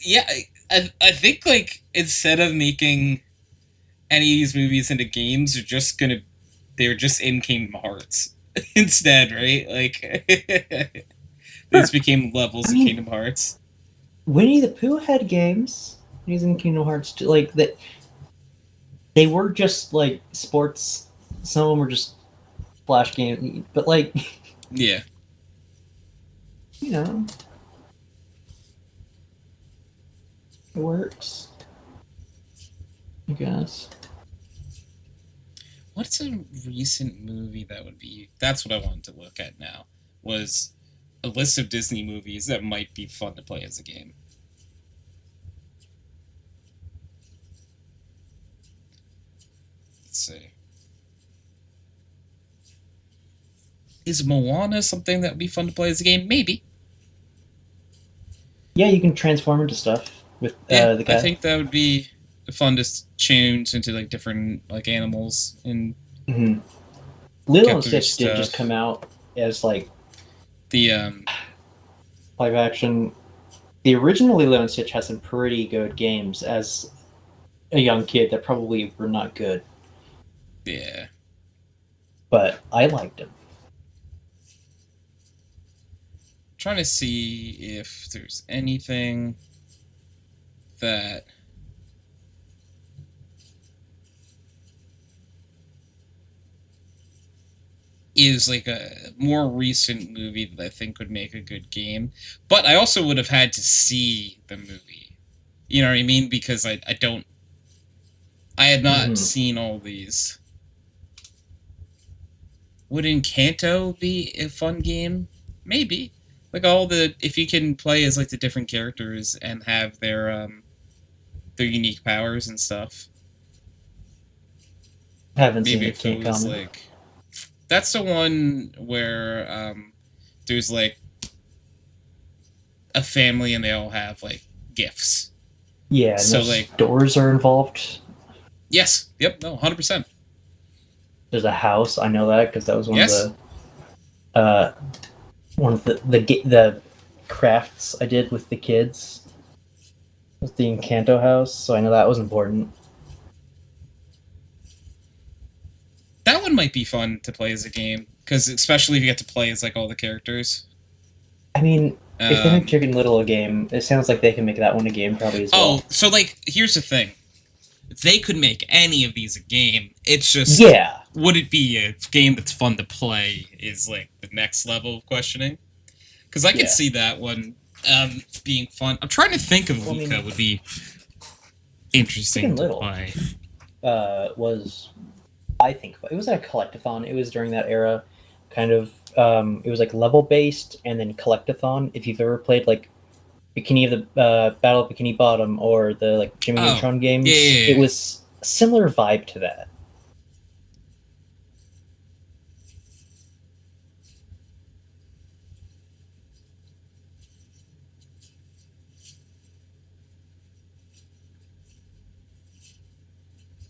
Yeah, I think like instead of making any of these movies into games, they're just in Kingdom Hearts instead, right? Like these became levels of Kingdom Hearts. Winnie the Pooh had games using Kingdom Hearts 2. Like that, they were just like sports. Some of them were just flash games, but like, yeah, you know, it works. I guess. What's a recent movie that would be? That's what I wanted to look at now. Was a list of Disney movies that might be fun to play as a game. Let's see. Is Moana something that would be fun to play as a game? Maybe. Yeah, you can transform into stuff with the guy. I think that would be fun to change into like different like animals and Lilo and Stitch did just come out as like the live action. The original Lilo and Stitch has some pretty good games as a young kid that probably were not good. Yeah. But I liked them. Trying to see if there's anything that is like a more recent movie that I think would make a good game. But I also would have had to see the movie. You know what I mean? Because I had not seen all these. Would Encanto be a fun game? Maybe. Like if you can play as like the different characters and have their unique powers and stuff. Haven't seen it, can't comment. Like that's the one where there's like a family and they all have like gifts. Yeah, so like doors are involved. Yes. Yep. No. 100%. There's a house. I know that because that was one of the crafts I did with the kids. With the Encanto house, so I know that was important. That one might be fun to play as a game, because especially if you get to play as like all the characters. I mean, if they make Chicken Little a game, it sounds like they can make that one a game probably as well. Oh, so like here's the thing. They could make any of these a game. It's just would it be a game that's fun to play is like the next level of questioning. Because I could see that one being fun. I'm trying to think of Luca would be interesting to play. Was, I think, it was at a collectathon. It was during that era. kind of. It was like level based and then collectathon. If you've ever played like Bikini of the Battle of Bikini Bottom or the like Jimmy Neutron games, yeah. it was a similar vibe to that.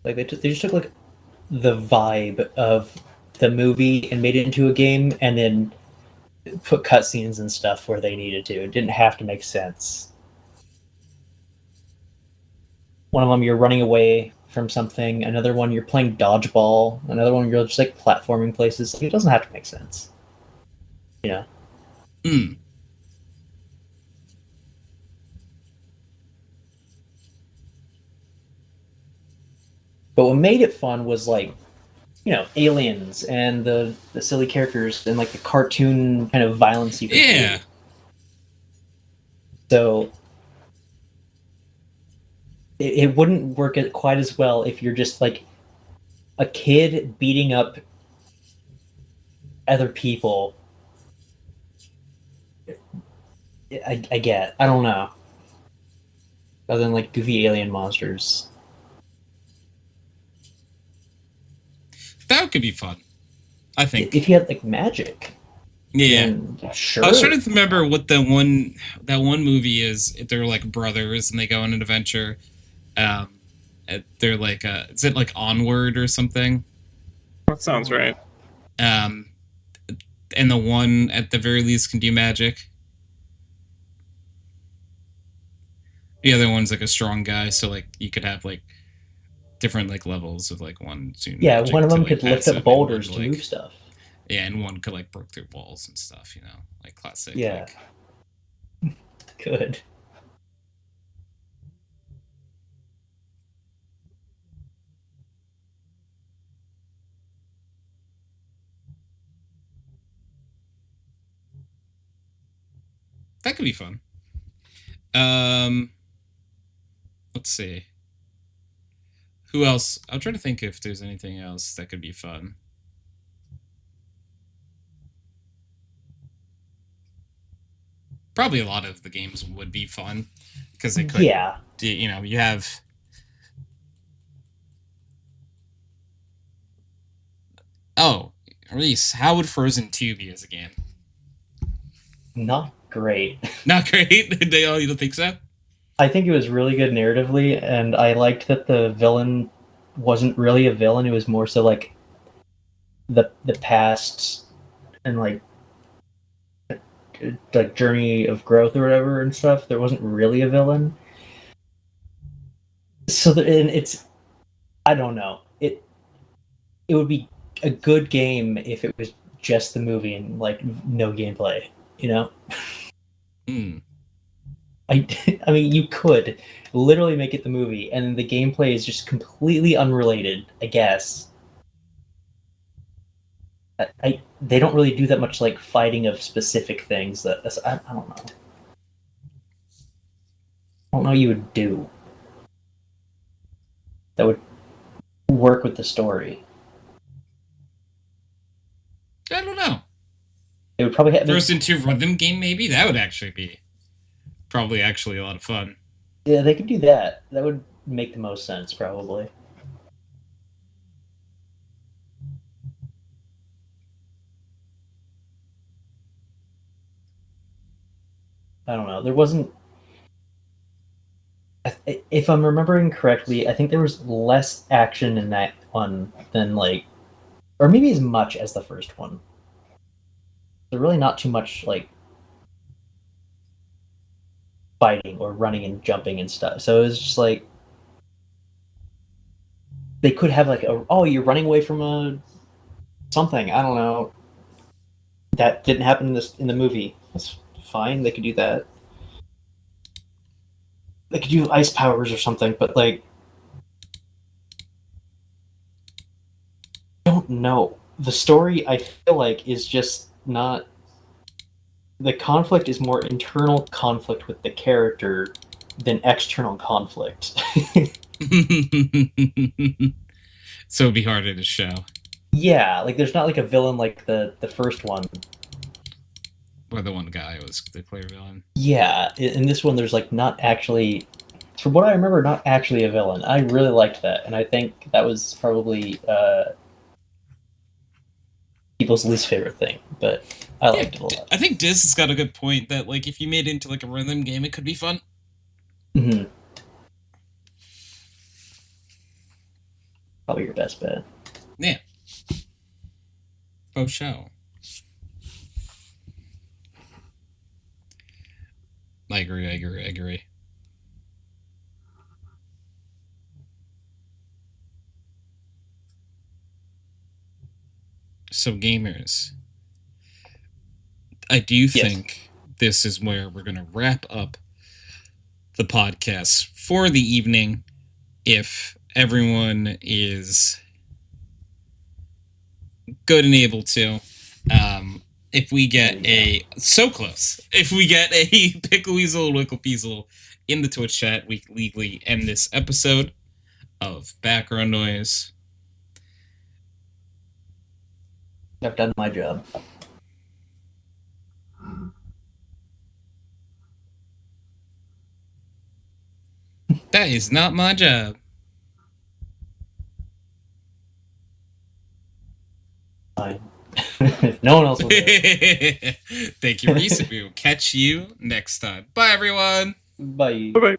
Like they just took like the vibe of the movie and made it into a game, and then put cutscenes and stuff where they needed to. It didn't have to make sense. One of them you're running away from something, another one you're playing dodgeball, another one you're just like platforming places. It doesn't have to make sense. You know? Mm. But what made it fun was like, you know, aliens and the silly characters and like the cartoon kind of violence you could Yeah. do. So it wouldn't work quite as well if you're just like a kid beating up other people. I get. I don't know. Other than like goofy alien monsters. That could be fun, I think. If you had like magic. Yeah. Sure. I was trying to remember what that one movie is. They're like brothers and they go on an adventure. They're like is it like Onward or something? That sounds right. And the one at the very least can do magic. The other one's like a strong guy, so like you could have like different like levels of like one. Yeah, one of them could lift up boulders to move stuff. Yeah, and one could like break through walls and stuff. You know, like classic. Yeah. Like... Good. That could be fun. Let's see. Who else? I'm trying to think if there's anything else that could be fun. Probably a lot of the games would be fun because they could. Yeah. You know, you have. Oh, Reese, how would Frozen 2 be as a game? Not great. Not great? You don't think so? I think it was really good narratively, and I liked that the villain wasn't really a villain. It was more so like the past and like journey of growth or whatever and stuff. There wasn't really a villain. So that, and it's, I don't know. It would be a good game if it was just the movie and like no gameplay, you know? I mean, you could literally make it the movie, and the gameplay is just completely unrelated, I guess. They don't really do that much like fighting of specific things. I don't know. I don't know what you would do that would work with the story. I don't know. It would probably have Frozen 2 rhythm game, maybe? That would actually be probably actually a lot of fun. Yeah, they could do that. That would make the most sense, probably. I don't know. There wasn't... If I'm remembering correctly, I think there was less action in that one than, like... Or maybe as much as the first one. There's really not too much, like... fighting or running and jumping and stuff. So it was just, like... They could have, like, you're running away from a... something. I don't know. That didn't happen in the movie. That's fine. They could do that. They could do ice powers or something, but like, I don't know. The story, I feel like, is just not. The conflict is more internal conflict with the character than external conflict. So it'd be harder to show. Yeah, like there's not like a villain like the first one. Where the one guy was the clear villain. Yeah, in this one there's like not actually, from what I remember, not actually a villain. I really liked that, and I think that was probably people's least favorite thing, but I liked it a lot. I think Diz has got a good point that like if you made it into like a rhythm game, it could be fun. Mm-hmm. Probably your best bet. Yeah. Oh, show. I agree. So, gamers, I do think this is where we're going to wrap up the podcast for the evening. If everyone is good and able to, if we get if we get a Pickleweasel Wicklepeasel in the Twitch chat, we legally end this episode of Background Noise. I've done my job. That is not my job. Fine. If no one else will do it. Thank you, Reese. We will catch you next time. Bye, everyone. Bye. Bye-bye.